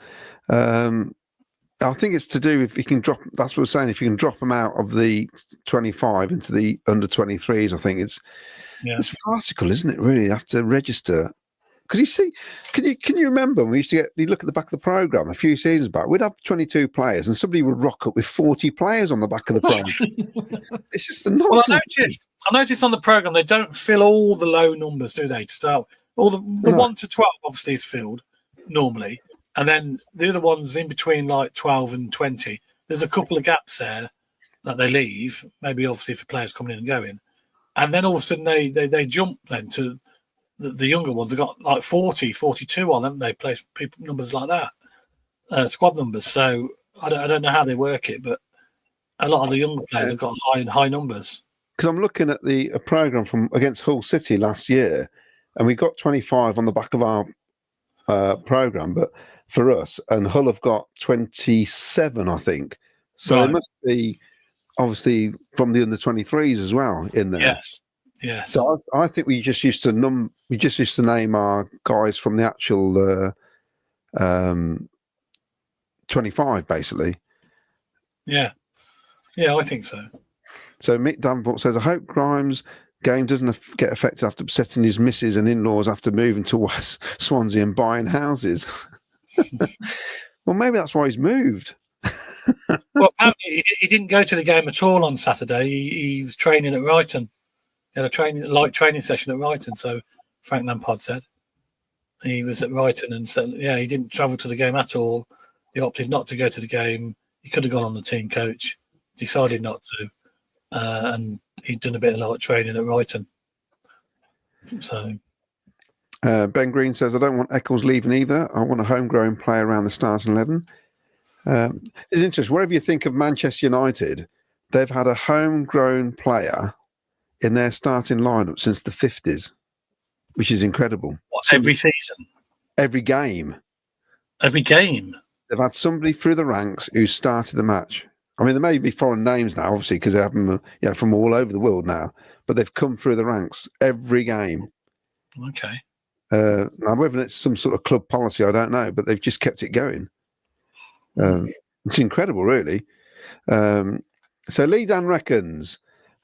I think it's to do if you can drop. That's what we're saying. If you can drop them out of the 25 into the under 23s, I think it's farcical, isn't it? Really, you have to register. Because you see, can you remember when we used to you look at the back of the programme a few seasons back, we'd have 22 players and somebody would rock up with 40 players on the back of the programme. It's just a nonsense. Well, I noticed on the programme they don't fill all the low numbers, do they, to start? All the 1 to 12 obviously is filled normally, and then the other ones in between like 12 and 20, there's a couple of gaps there that they leave, maybe obviously for players coming in and going. And then all of a sudden they jump then to the younger ones have got like 40, 42 on them. They play people numbers like that, squad numbers. So I don't know how they work it, but a lot of the younger players have got high numbers. Because I'm looking at a programme from against Hull City last year, and we got 25 on the back of our programme, but for us, and Hull have got 27, I think. So It must be obviously from the under 23s as well in there. Yes. So I think we just used to name our guys from the actual 25 basically. Yeah, I think so. So Mick Danforth says, I hope Grimes' game doesn't get affected after upsetting his missus and in-laws after moving to West Swansea and buying houses. Well, maybe that's why he's moved. Well, apparently he didn't go to the game at all on Saturday. He was training at Brighton. He had a light training session at Brighton, so Frank Lampard said. He was at Brighton and said, he didn't travel to the game at all. He opted not to go to the game. He could have gone on the team coach, decided not to, and he'd done a bit of light training at Brighton. So, Ben Green says, I don't want Eccles leaving either. I want a homegrown player around the starting 11. It's interesting. Whatever you think of Manchester United, they've had a homegrown player in their starting lineup since the 50s, which is incredible. Every season? Every game. Every game? They've had somebody through the ranks who started the match. I mean, there may be foreign names now, obviously, because they have them from all over the world now, but they've come through the ranks every game. Okay. Now, whether it's some sort of club policy, I don't know, but they've just kept it going. It's incredible, really. So Lee Dan reckons,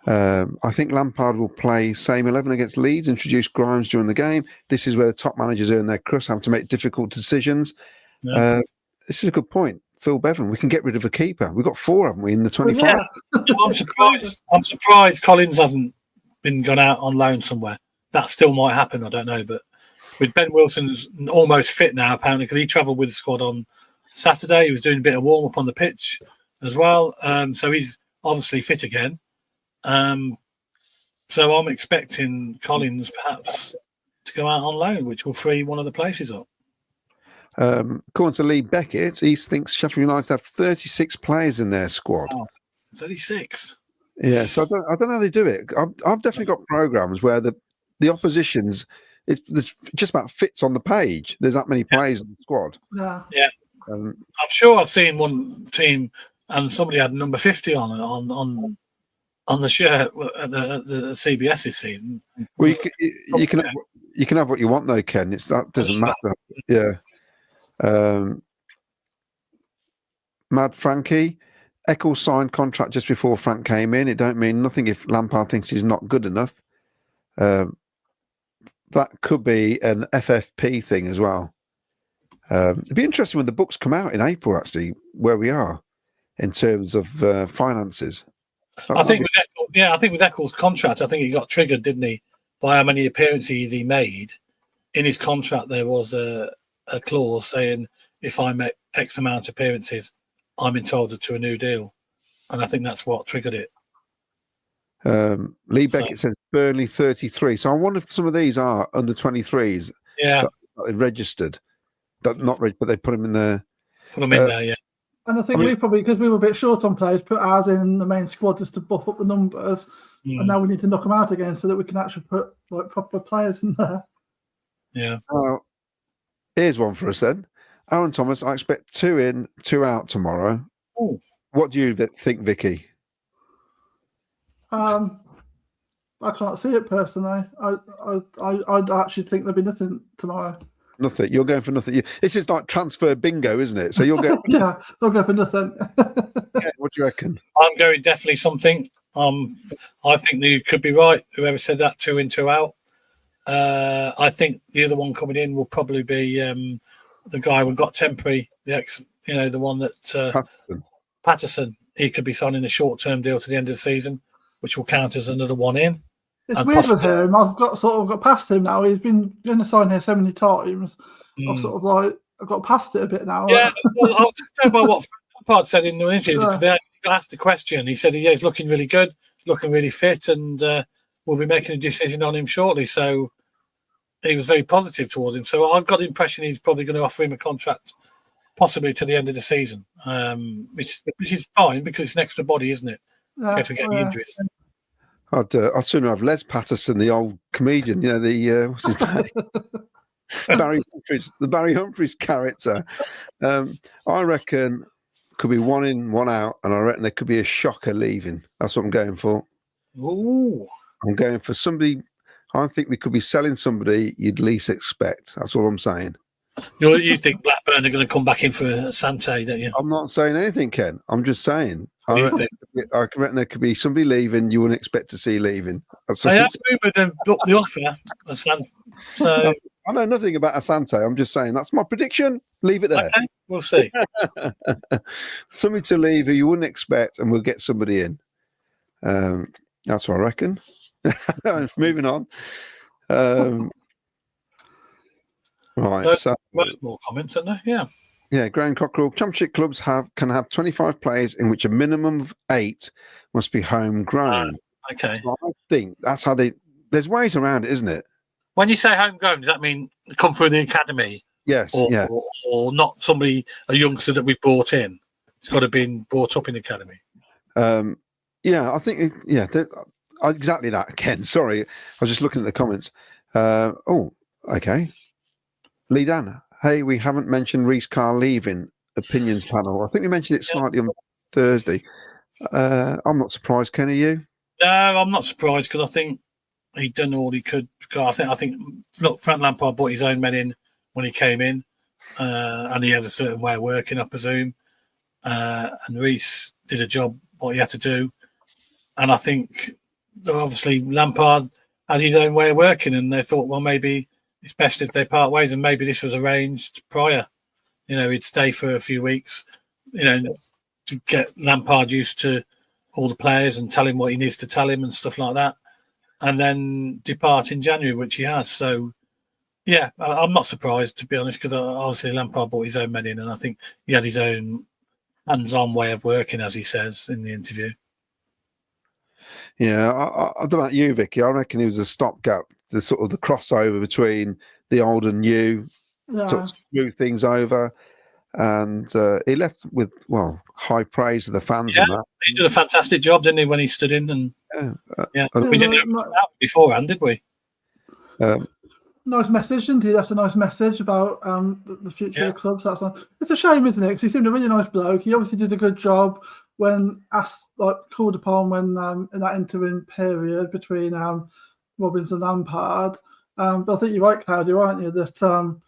I think Lampard will play same 11 against Leeds, introduce Grimes during the game. This is where the top managers earn their crust, have to make difficult decisions. Yeah. This is a good point. Phil Bevan, we can get rid of a keeper. We've got 4, haven't we, in the 25? I'm surprised Collins hasn't been gone out on loan somewhere. That still might happen, I don't know. But with Ben Wilson's almost fit now, apparently, because he travelled with the squad on Saturday. He was doing a bit of warm-up on the pitch as well. So he's obviously fit again. So I'm expecting Collins perhaps to go out on loan, which will free one of the places up. According to Lee Beckett, he thinks Sheffield United have 36 players in their squad. Oh, 36. Yeah, so I don't know how they do it. I've definitely got programs where the opposition's it's just about fits on the page. There's that many players in the squad. Yeah. I'm sure I've seen one team and somebody had number 50 on the shirt at the CBS this season. Well, you can have what you want though, Ken. That doesn't matter. Yeah. Mad Frankie, Eccles signed contract just before Frank came in. It don't mean nothing if Lampard thinks he's not good enough. That could be an FFP thing as well. It'd be interesting when the books come out in April, actually, where we are in terms of finances. I think with Eccles' contract, I think he got triggered, didn't he, by how many appearances he made. In his contract, there was a clause saying if I make X amount of appearances, I'm entitled to a new deal, and I think that's what triggered it. Lee Beckett says Burnley 33. So I wonder if some of these are under 23s. Yeah, that they registered. That's not registered, but they put them in there. Put them in there, yeah. And I think we probably, because we were a bit short on players, put ours in the main squad just to buff up the numbers. And now we need to knock them out again so that we can actually put like proper players in there. Yeah. Here's one for us then. Aaron Thomas, I expect 2 in, 2 out tomorrow. Ooh. What do you think, Vicky? I can't see it personally. I actually think there'll be nothing tomorrow. Nothing. You're going for nothing. This is like transfer bingo, isn't it? So you'll go. Yeah, I'll go for nothing. Yeah, what do you reckon? I'm going definitely something. I think you could be right. Whoever said that, 2 in, 2 out. I think the other one coming in will probably be the guy we've got temporary, the one that Patterson. He could be signing a short-term deal to the end of the season, which will count as another one in. It's weird with him. I've got past him now. He's been going to sign here so many times. I've got past it a bit now. Yeah, well, I'll just go by what Lampard said in the interview. Because they asked the question. He said, he's looking really good, looking really fit, and we'll be making a decision on him shortly. So he was very positive towards him. So I've got the impression he's probably going to offer him a contract possibly to the end of the season, which is fine because it's an extra body, isn't it? If we get the injuries. I'd sooner have Les Patterson, the old comedian, what's his name? the Barry Humphries character. I reckon could be 1 in, 1 out, and I reckon there could be a shocker leaving. That's what I'm going for. Ooh. I'm going for somebody. I think we could be selling somebody you'd least expect. That's all I'm saying. You think Blackburn are going to come back in for Sante, don't you? I'm not saying anything, Ken. I'm just saying. I reckon there could be somebody leaving you wouldn't expect to see leaving. They have rumoured the offer. So I know nothing about Asante. I'm just saying that's my prediction. Leave it there. Okay, we'll see. Somebody to leave who you wouldn't expect, and we'll get somebody in. That's what I reckon. Moving on. Right. So more comments, aren't there? Yeah. Yeah, Graham Cockrell. Championship clubs can have 25 players in which a minimum of 8 must be homegrown. Okay. So I think that's how there's ways around it, isn't it? When you say homegrown, does that mean come through the academy? Yes. Or not a youngster that we've brought in? It's got to have been brought up in the academy. Yeah, I think, exactly that, Ken. Sorry. I was just looking at the comments. Okay. Lee Dan, hey, we haven't mentioned Reece Carr leaving opinion panel. I think we mentioned it slightly on Thursday. I'm not surprised, Ken, are you? No, I'm not surprised because I think he'd done all he could. Because I think look, Frank Lampard brought his own men in when he came in, and he has a certain way of working, I presume. And Reece did a job what he had to do. And I think, obviously, Lampard has his own way of working, and they thought, well, maybe it's best if they part ways, and maybe this was arranged prior. He'd stay for a few weeks, to get Lampard used to all the players and tell him what he needs to tell him and stuff like that, and then depart in January, which he has. So, yeah, I'm not surprised, to be honest, because obviously Lampard brought his own men in, and I think he has his own hands-on way of working, as he says in the interview. Yeah, I don't know about you, Vicky. I reckon he was a stopgap, the sort of the crossover between the old and new, sort of smooth things over. And he left with, high praise of the fans and that. He did a fantastic job, didn't he, when he stood in? And we didn't know that beforehand, did we? Nice message, didn't he? He left a nice message about the future of the club. So that's nice. It's a shame, isn't it? Because he seemed a really nice bloke. He obviously did a good job when asked, called upon when in that interim period between Robbins and Lampard. But I think you're right, Claudio, aren't you? That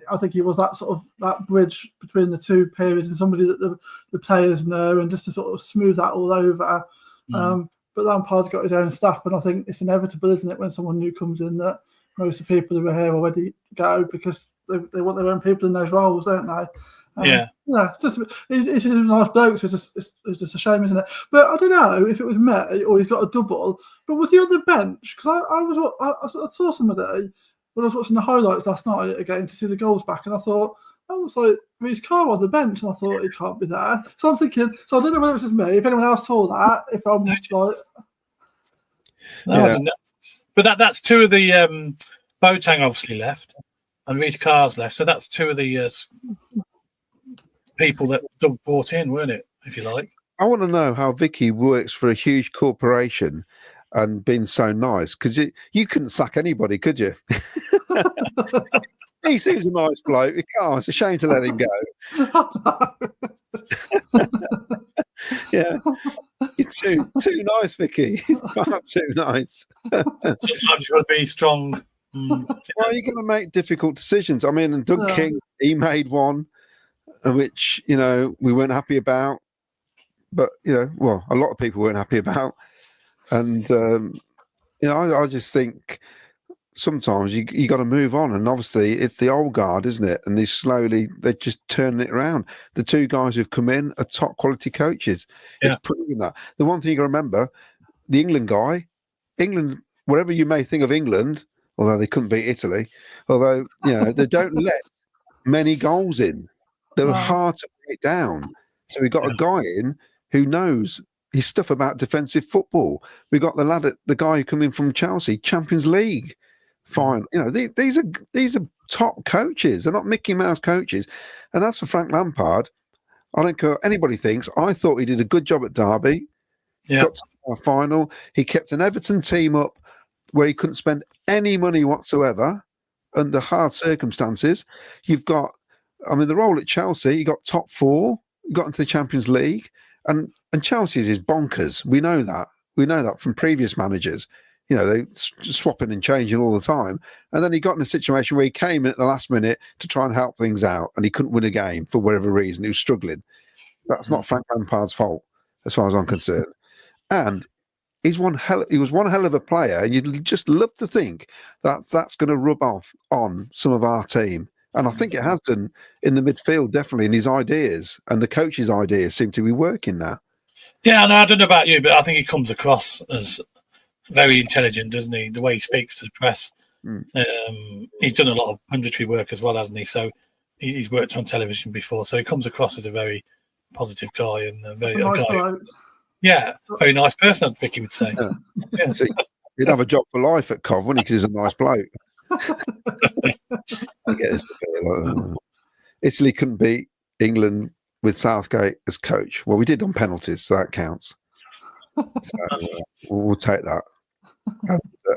I think he was that sort of that bridge between the two periods and somebody that the players know, and just to sort of smooth that all over. But Lampard's got his own staff, and I think it's inevitable, isn't it, when someone new comes in, that most of the people who are here already go because they want their own people in those roles, don't they? It's just a nice bloke. So it's just a shame, isn't it? But I don't know if it was me or he's got a double. But was he on the bench? Because I saw somebody when I was watching the highlights last night again to see the goals back, and I thought, I was like, Reece Carr on the bench, and I thought he can't be there. So I'm thinking, so I don't know whether it was just me, if anyone else saw that, if I'm like... No, I didn't notice. But that's two of the Boateng obviously left, and Reece Carr's left. So that's two of the people that Doug brought in, weren't it, if you like? I want to know how Vicky works for a huge corporation and been so nice, because you couldn't sack anybody, could you? He seems a nice bloke. It's a shame to let him go. Yeah, you're too nice, Vicky. Far too nice. Sometimes you've got to be strong. Well, you're going to make difficult decisions. I mean, and Doug King, he made one which we weren't happy about, but a lot of people weren't happy about, and I just think sometimes you got to move on, and obviously it's the old guard, isn't it? And they're just turning it around. The two guys who've come in are top quality coaches. It's proving that. The one thing you got to remember, the England guy, whatever you may think of England, although they couldn't beat Italy, although they don't let many goals in. They were hard to break down. So we got a guy in who knows his stuff about defensive football. We got the guy who come in from Chelsea, Champions League. Fine, these are top coaches. They're not Mickey Mouse coaches. And that's for Frank Lampard. I don't care what anybody thinks. I thought he did a good job at Derby. Got to the final. He kept an Everton team up where he couldn't spend any money whatsoever under hard circumstances. You've got, the role at Chelsea, he got top four, he got into the Champions League, and Chelsea's is bonkers. We know that. We know that from previous managers. They swapping and changing all the time. And then he got in a situation where he came in at the last minute to try and help things out, and he couldn't win a game for whatever reason. He was struggling. That's not Frank Lampard's fault, as far as I'm concerned. And he was one hell of a player, and you'd just love to think that that's going to rub off on some of our team. And I think it has done in the midfield, definitely, in his ideas, and the coach's ideas seem to be working now. Yeah, I don't know about you, but I think he comes across as very intelligent, doesn't he? The way he speaks to the press. He's done a lot of punditry work as well, hasn't he? So he's worked on television before, so he comes across as a very positive guy and a very very nice person, Vicky would say. Yeah. See, he'd have a job for life at Cov, wouldn't he? Because he's a nice bloke. I get this. Italy couldn't beat England with Southgate as coach. Well, we did on penalties, so that counts. So we'll take that.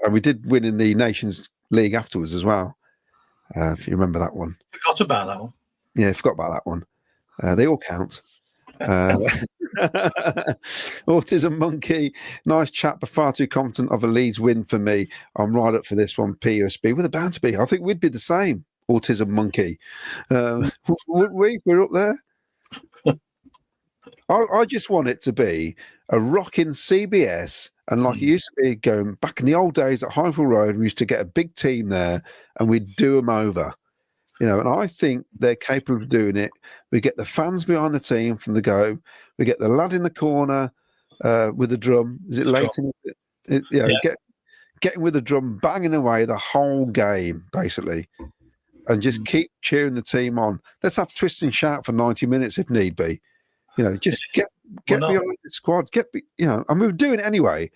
And we did win in the Nations League afterwards as well. If you remember that one. Forgot about that one. Yeah, forgot about that one. They all count. Autism Monkey, nice chap, but far too confident of a Leeds win for me. I'm right up for this one. PSB, we're bound to be. I think we'd be the same. Autism Monkey, would we? We're up there. I just want it to be a rocking CBS, and like it used to be going back in the old days at Highfield Road, we used to get a big team there and we'd do them over. You know, and I think they're capable of doing it. We get the fans behind the team from the go. We get the lad in the corner with the drum. Is it Leighton? Getting with the drum, banging away the whole game, basically, and just keep cheering the team on. Let's have twist and shout for 90 minutes if need be. You know, just get behind the squad. And we were doing it anyway.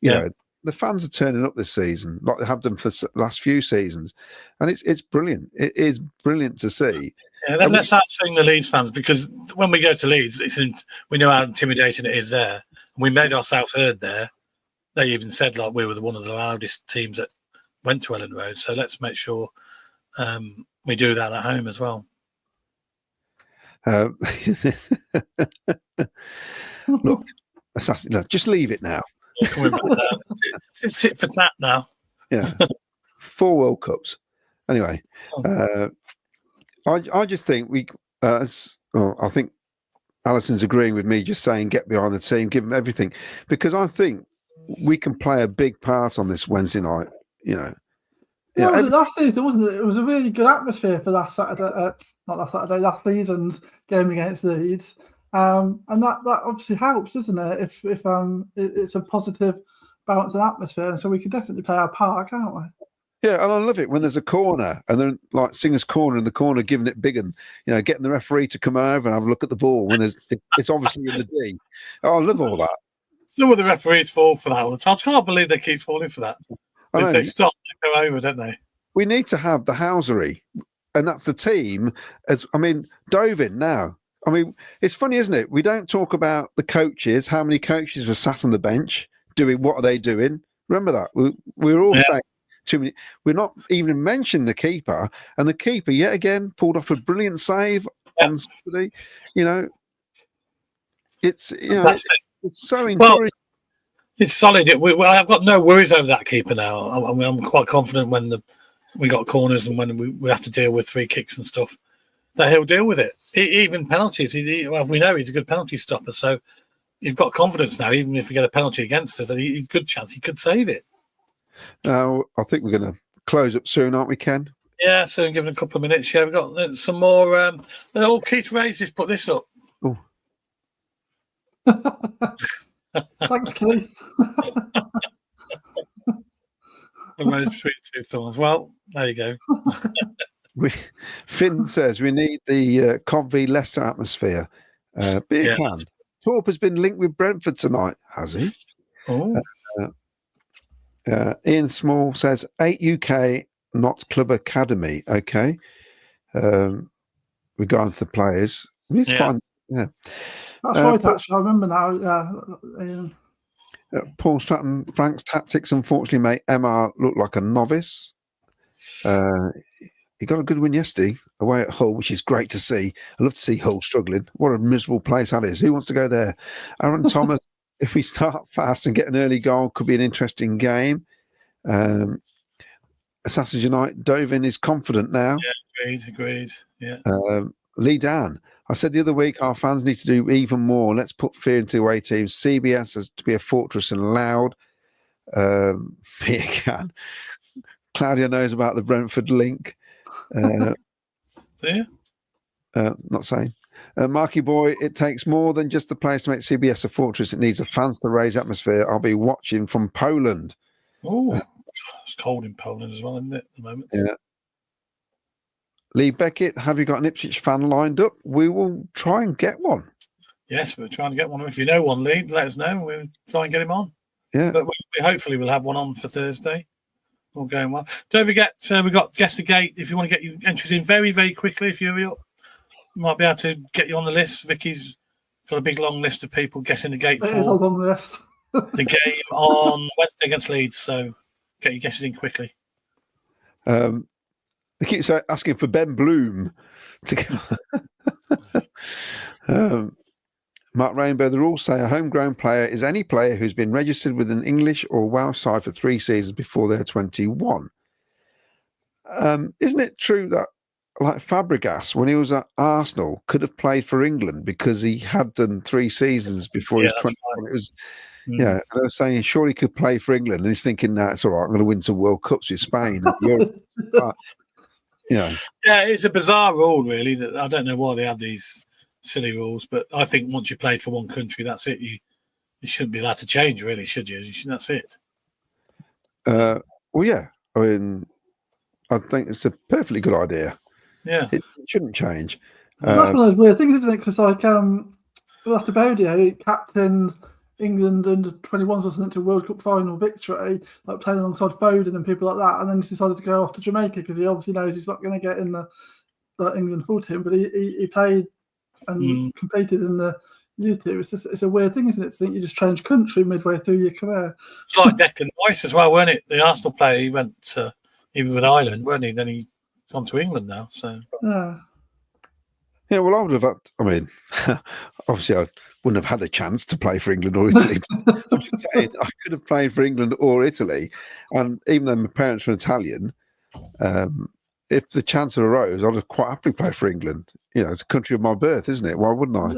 You know, the fans are turning up this season, like they have done for the last few seasons, and it's brilliant. It is brilliant to see. Yeah, let's start seeing the Leeds fans, because when we go to Leeds, we know how intimidating it is there. We made ourselves heard there. They even said like we were one of the loudest teams that went to Ellen Road. So let's make sure we do that at home as well. Look, no, just leave it now. It's tit for tat now. Yeah, 4 World Cups. Anyway, I just think I think Alison's agreeing with me, just saying get behind the team, give them everything, because I think we can play a big part on this Wednesday night. You know, last season, wasn't it? It was a really good atmosphere for last last season's game against Leeds. And that obviously helps, doesn't it? If it's a positive, balancing atmosphere, and so we can definitely play our part, can't we? Yeah, and I love it when there's a corner and then like Singer's corner in the corner, giving it big and getting the referee to come over and have a look at the ball when it's obviously in the D. Oh, I love all that. Some of the referees fall for that all the time. I can't believe they keep falling for that. They stop and go over, don't they? We need to have the housery, and that's the team. Dovin now. I mean, it's funny, isn't it? We don't talk about the coaches. How many coaches were sat on the bench doing what are they doing? Remember that? We were all saying too many. We're not even mentioning the keeper, and the keeper yet again pulled off a brilliant save on Saturday. It's so encouraging. Well, it's solid. I've got no worries over that keeper now. I'm quite confident when we got corners and when we have to deal with free kicks and stuff, that he'll deal with it. Even penalties. We know he's a good penalty stopper, so you've got confidence now. Even if we get a penalty against us, he's a good chance he could save it. Now, I think we're going to close up soon, aren't we, Ken? Yeah, soon. Give it a couple of minutes. Yeah, we've got some more. Keith Ray's just put this up. Oh. Thanks, Keith. Well, there you go. Finn says we need the Coventry Leicester atmosphere. Beer can. Torp has been linked with Brentford tonight, has he? Oh. Ian Small says 8 UK, not Club Academy. Okay. Regarding the players, it's fine. Yeah. That's right, actually. I remember now. Paul Stratton, Frank's tactics unfortunately made MR look like a novice. He got a good win yesterday away at Hull, which is great to see. I love to see Hull struggling. What a miserable place that is. Who wants to go there? Aaron Thomas, if we start fast and get an early goal, could be an interesting game. Assassin's United, Dovin is confident now. Yeah, agreed. Yeah. Lee Dan, I said the other week, our fans need to do even more. Let's put fear into away teams. CBS has to be a fortress and loud. Beer can. Claudia knows about the Brentford link. Do you? Not saying. Marky Boy, it takes more than just the players to make CBS a fortress. It needs the fans to raise atmosphere. I'll be watching from Poland. Oh, it's cold in Poland as well, isn't it, at the moment? Yeah. Lee Beckett, have you got an Ipswich fan lined up? We will try and get one. Yes, we're trying to get one. If you know one, Lee, let us know. We'll try and get him on. Yeah. But we hopefully we'll have one on for Thursday. All going well. Don't forget, we've got Guess the Gate. If you want to get your entries in very, very quickly, if you hurry up, we might be able to get you on the list. Vicky's got a big, long list of people guessing the gate for the game on Wednesday against Leeds. So get your guesses in quickly. They keep asking for Ben Bloom to go. Mark Rainbow, the rules say a homegrown player is any player who's been registered with an English or Welsh side for 3 seasons before they're 21. Isn't it true that like Fabregas, when he was at Arsenal, could have played for England because he had done 3 seasons before he was that's 21. It was, Mm. yeah, and they were saying he surely could play for England, and he's thinking, "Nah, it's all right. I'm going to win some World Cups with Spain." And Europe. But, Yeah, it's a bizarre rule, really. That I don't know why they have these silly rules, but I think once you played for one country, that's it. You shouldn't be allowed to change, really, should you? That's it. Well, yeah. I mean, I think it's a perfectly good idea. Yeah, It shouldn't change. That's one of those weird things, isn't it? Because like after Bodio, he captained England under 21s or something to a World Cup final victory, like playing alongside Foden and people like that, and then he's decided to go off to Jamaica because he obviously knows he's not going to get in the England full team, but he played and competed in the youth team. It's a weird thing, isn't it? To think you just change country midway through your career. it's like Declan Rice as well, weren't it? The Arsenal player, he went to, even with Ireland, weren't he? Then he's gone to England now. So Yeah, well, I would have had, I mean, obviously I wouldn't have had a chance to play for England or Italy. But I'm just saying, I could have played for England or Italy. And even though my parents were Italian, if the chance arose, I'd have quite happily played for England. You know, it's a country of my birth, isn't it? Why wouldn't I?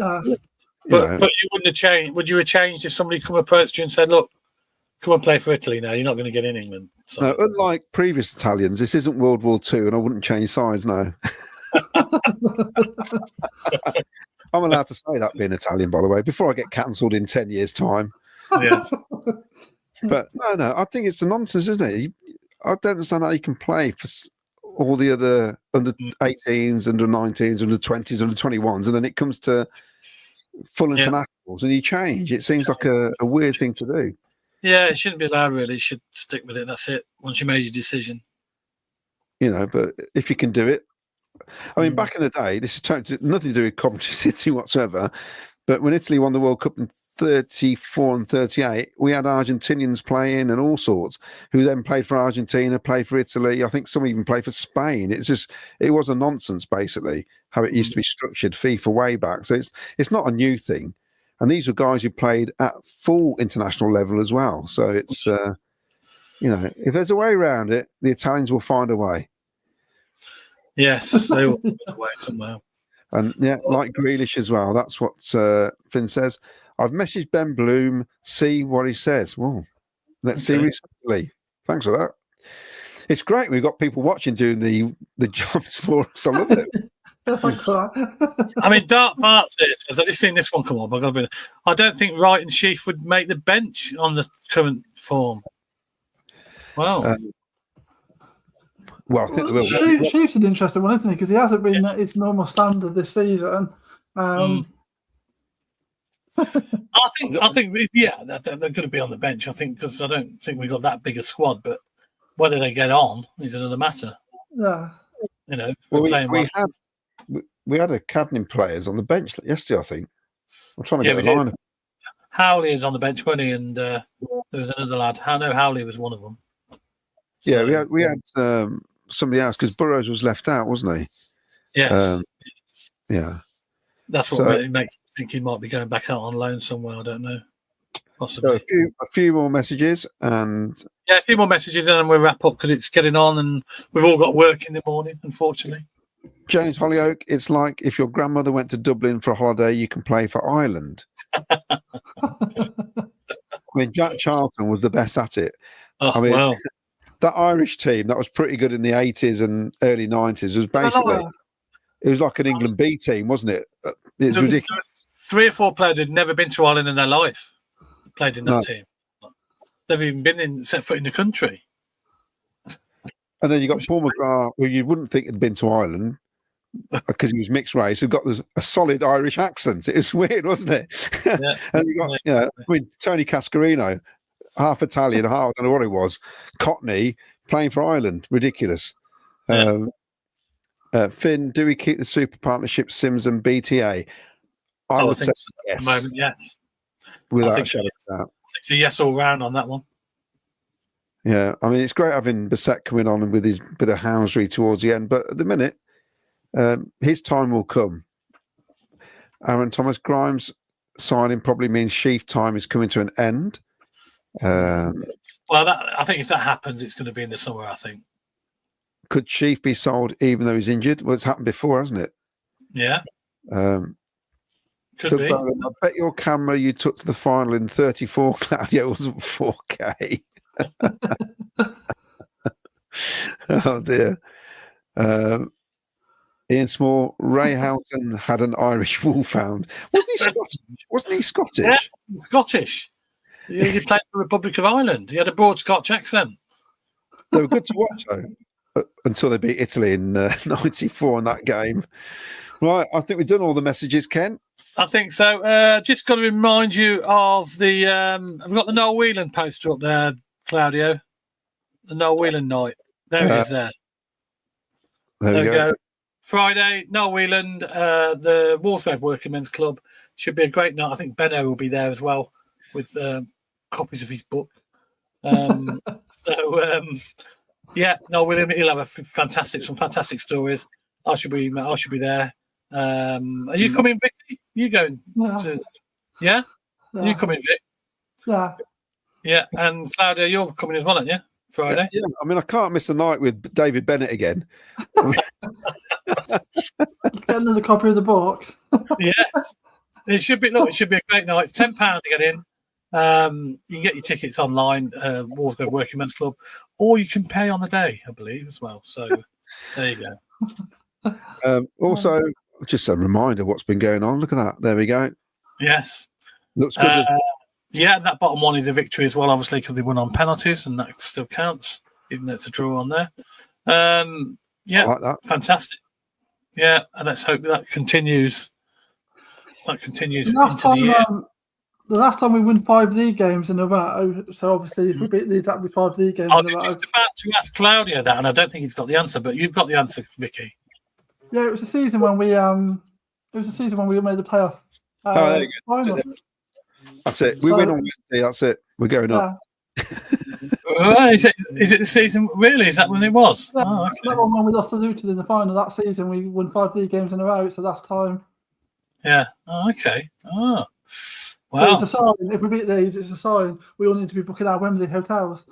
Yeah. But you wouldn't have changed. Would you have changed if somebody come approached you and said, "Look, come and play for Italy now. You're not going to get in England." So. No, unlike previous Italians, this isn't World War II, and I wouldn't change sides. No. I'm allowed to say that being Italian, by the way, before I get cancelled in 10 years' time. Yes. But no, I think it's a nonsense, isn't it? I don't understand how you can play for all the other under 18s, under 19s, under 20s, under 21s, and then it comes to full internationals and you change. It seems like a weird thing to do. Yeah, it shouldn't be allowed, really. You should stick with it. That's it. Once you made your decision. You know, but if you can do it, I mean, back in the day, this is nothing to do with Coventry City whatsoever, but when Italy won the World Cup in 34 and 38, we had Argentinians playing and all sorts, who then played for Argentina, played for Italy. I think some even played for Spain. It was a nonsense, basically, how it used to be structured, FIFA way back. So it's not a new thing. And these were guys who played at full international level as well. So it's, you know, if there's a way around it, the Italians will find a way. Yes, they will find a way somehow. And yeah, like Grealish as well. That's what Finn says. I've messaged Ben Bloom, see what he says. Well, let's see recently. Thanks for that. It's great. We've got people watching doing the jobs for us. I love it. I mean, Dark Fart says, I've just seen this one come up. I don't think Wright and Sheaf would make the bench on the current form. Wow. Well, I think they will. Sheaf's an interesting one, isn't he? Because he hasn't been at his normal standard this season. I think, yeah, they're going to be on the bench. I think because I don't think we've got that big a squad, but whether they get on is another matter. Yeah, you know, we had academy players on the bench yesterday. I think I'm trying to get a line. Howley is on the bench, wasn't he? And there was another lad. I know Howley was one of them. So, yeah, we had somebody else because Burrows was left out, wasn't he? Yes. Yeah. That's what really makes me think he might be going back out on loan somewhere. I don't know. Possibly. So a few more messages and a few more messages, and then we'll wrap up because it's getting on, and we've all got work in the morning. Unfortunately, James Hollyoak, it's like if your grandmother went to Dublin for a holiday, you can play for Ireland. I mean, Jack Charlton was the best at it. Oh, I mean, wow. That Irish team that was pretty good in the 80s and early 90s was basically. It was like an England B team, wasn't it? It's ridiculous. 3 or 4 players who'd never been to Ireland in their life played in that team. They've even been set foot in the country. And then you got Paul McGrath, who you wouldn't think had been to Ireland because he was mixed race. He got a solid Irish accent. It was weird, wasn't it? Yeah. And you got, I mean, Tony Cascarino, half Italian, half, I don't know what he was, Cockney, playing for Ireland. Ridiculous. Yeah. Finn, do we keep the super partnership Sims and BTA? I would say so. Yes. At the moment, yes. Without a shadow of doubt. It's a yes all round on that one. Yeah, I mean, it's great having Bissett coming on with his bit of houndry towards the end, but at the minute, his time will come. Aaron Thomas Grimes signing probably means Sheaf time is coming to an end. Well, I think if that happens, it's going to be in the summer, I think. Could Chief be sold even though he's injured? Well, it's happened before, hasn't it? Yeah. Could Doug be. Bowen, I bet your camera you took to the final in 34, Claudio, wasn't 4K. Oh dear. Ian Small, Ray Houghton had an Irish wolfhound. Wasn't he Scottish? Yeah, Scottish. He played for the Republic of Ireland. He had a broad Scotch accent. They were good to watch, though, until they beat Italy in 94 in that game. Right, I think we've done all the messages, Ken. I think so. Just got to remind you of the... I've got the Noel Whelan poster up there, Claudio. The Noel Whelan night. There it is there. There we go. Friday, Noel Whelan, the Walsgrove Working Men's Club. Should be a great night. I think Benno will be there as well with copies of his book. Yeah, Noel Whelan, he'll have some fantastic stories. I should be there. Are you coming, Vicky? You going to? Yeah? You coming, Vic? Yeah. Yeah, and Claudia, you're coming as well, aren't you? Friday. Yeah, I mean, I can't miss a night with David Bennett again. Get another copy of the book. Yes, it should be. Look, it should be a great night. It's £10 to get in. You can get your tickets online, Walsgrove Working Men's Club, or you can pay on the day, I believe, as well. So there you go. Also, just a reminder what's been going on. Look at that. There we go. Yes. Looks good. Yeah, and that bottom one is a victory as well, obviously, because they won on penalties, and that still counts, even though it's a draw on there. Yeah, I like that. Fantastic. Yeah, and let's hope that continues. That continues into the year. The last time we won 5 league games in a row, so obviously if we beat Leeds, that'd be 5 league games I in a was row. just about to ask Claudia that, and I don't think he's got the answer, but you've got the answer, Vicky. Yeah, it was the season when we made the playoff. There you go. Final. That's it. We win on Wednesday. That's it. We're going up. Is it the season? Really? Is that when it was? Yeah, Oh, okay. that one when we lost to Luton in the final that season, we won 5 league games in a row. It's the last time. Yeah. Oh, okay. Oh, So wow. it's a sign. If we beat Leeds, it's a sign. We all need to be booking our Wembley hotels.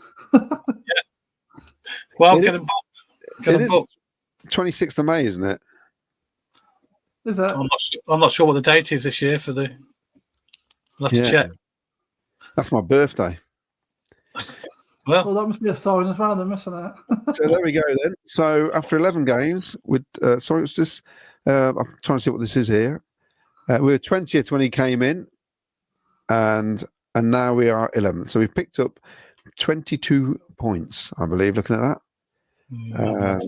Well, It get them booked. 26th of May, isn't it? Is it? I'm not sure what the date is this year for the. I'll have to check. That's my birthday. Well, that must be a sign as well. They're missing it. So there we go then. So after 11 games, with sorry, it's just I'm trying to see what this is here. We were 20th when he came in, and now we are 11th. So we've picked up 22 points, I believe. Looking at that,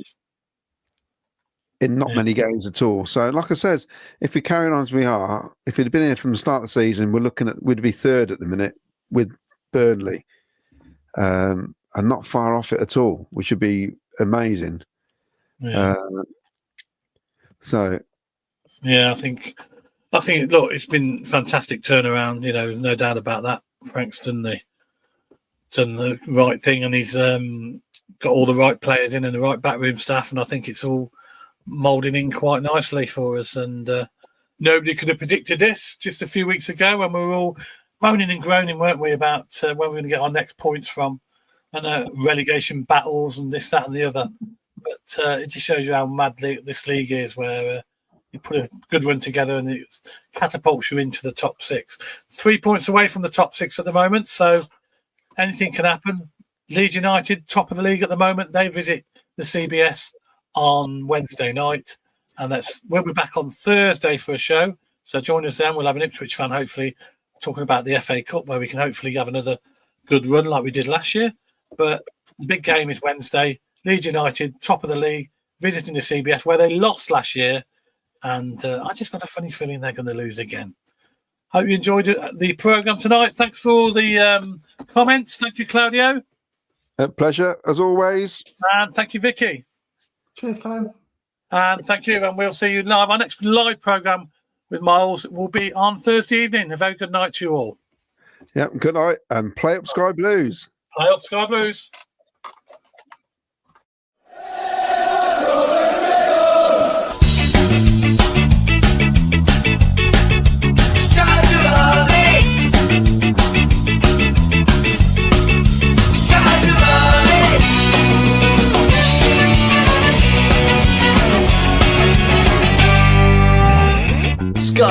in not many games at all. So, like I said, if we carry on as we are, if we'd been here from the start of the season, we'd be third at the minute with Burnley. And not far off it at all, which would be amazing. yeah. I think. Look, it's been fantastic turnaround. You know, no doubt about that. Frank's done the right thing, and he's got all the right players in and the right backroom staff, and I think it's all moulding in quite nicely for us. And nobody could have predicted this just a few weeks ago when we were all moaning and groaning, weren't we, about where we're going to get our next points from, and relegation battles and this, that, and the other. But it just shows you how mad this league is, where you put a good run together and it catapults you into the top 6. 3 points away from the top 6 at the moment, so anything can happen. Leeds United, top of the league at the moment. They visit the CBS on Wednesday night, and we'll be back on Thursday for a show. So join us then. We'll have an Ipswich fan, hopefully, talking about the FA Cup, where we can hopefully have another good run like we did last year. But the big game is Wednesday. Leeds United, top of the league, visiting the CBS, where they lost last year. And I just got a funny feeling they're going to lose again. Hope you enjoyed the programme tonight. Thanks for all the comments. Thank you, Claudio. Pleasure, as always. And thank you, Vicky. Cheers, Ken. And thank you. And we'll see you live. Our next live programme with Miles will be on Thursday evening. A very good night to you all. Yeah, good night. And play up Sky Blues. Play up Sky Blues.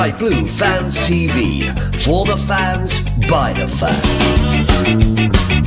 Bright Blue Fans TV. For the fans, by the fans.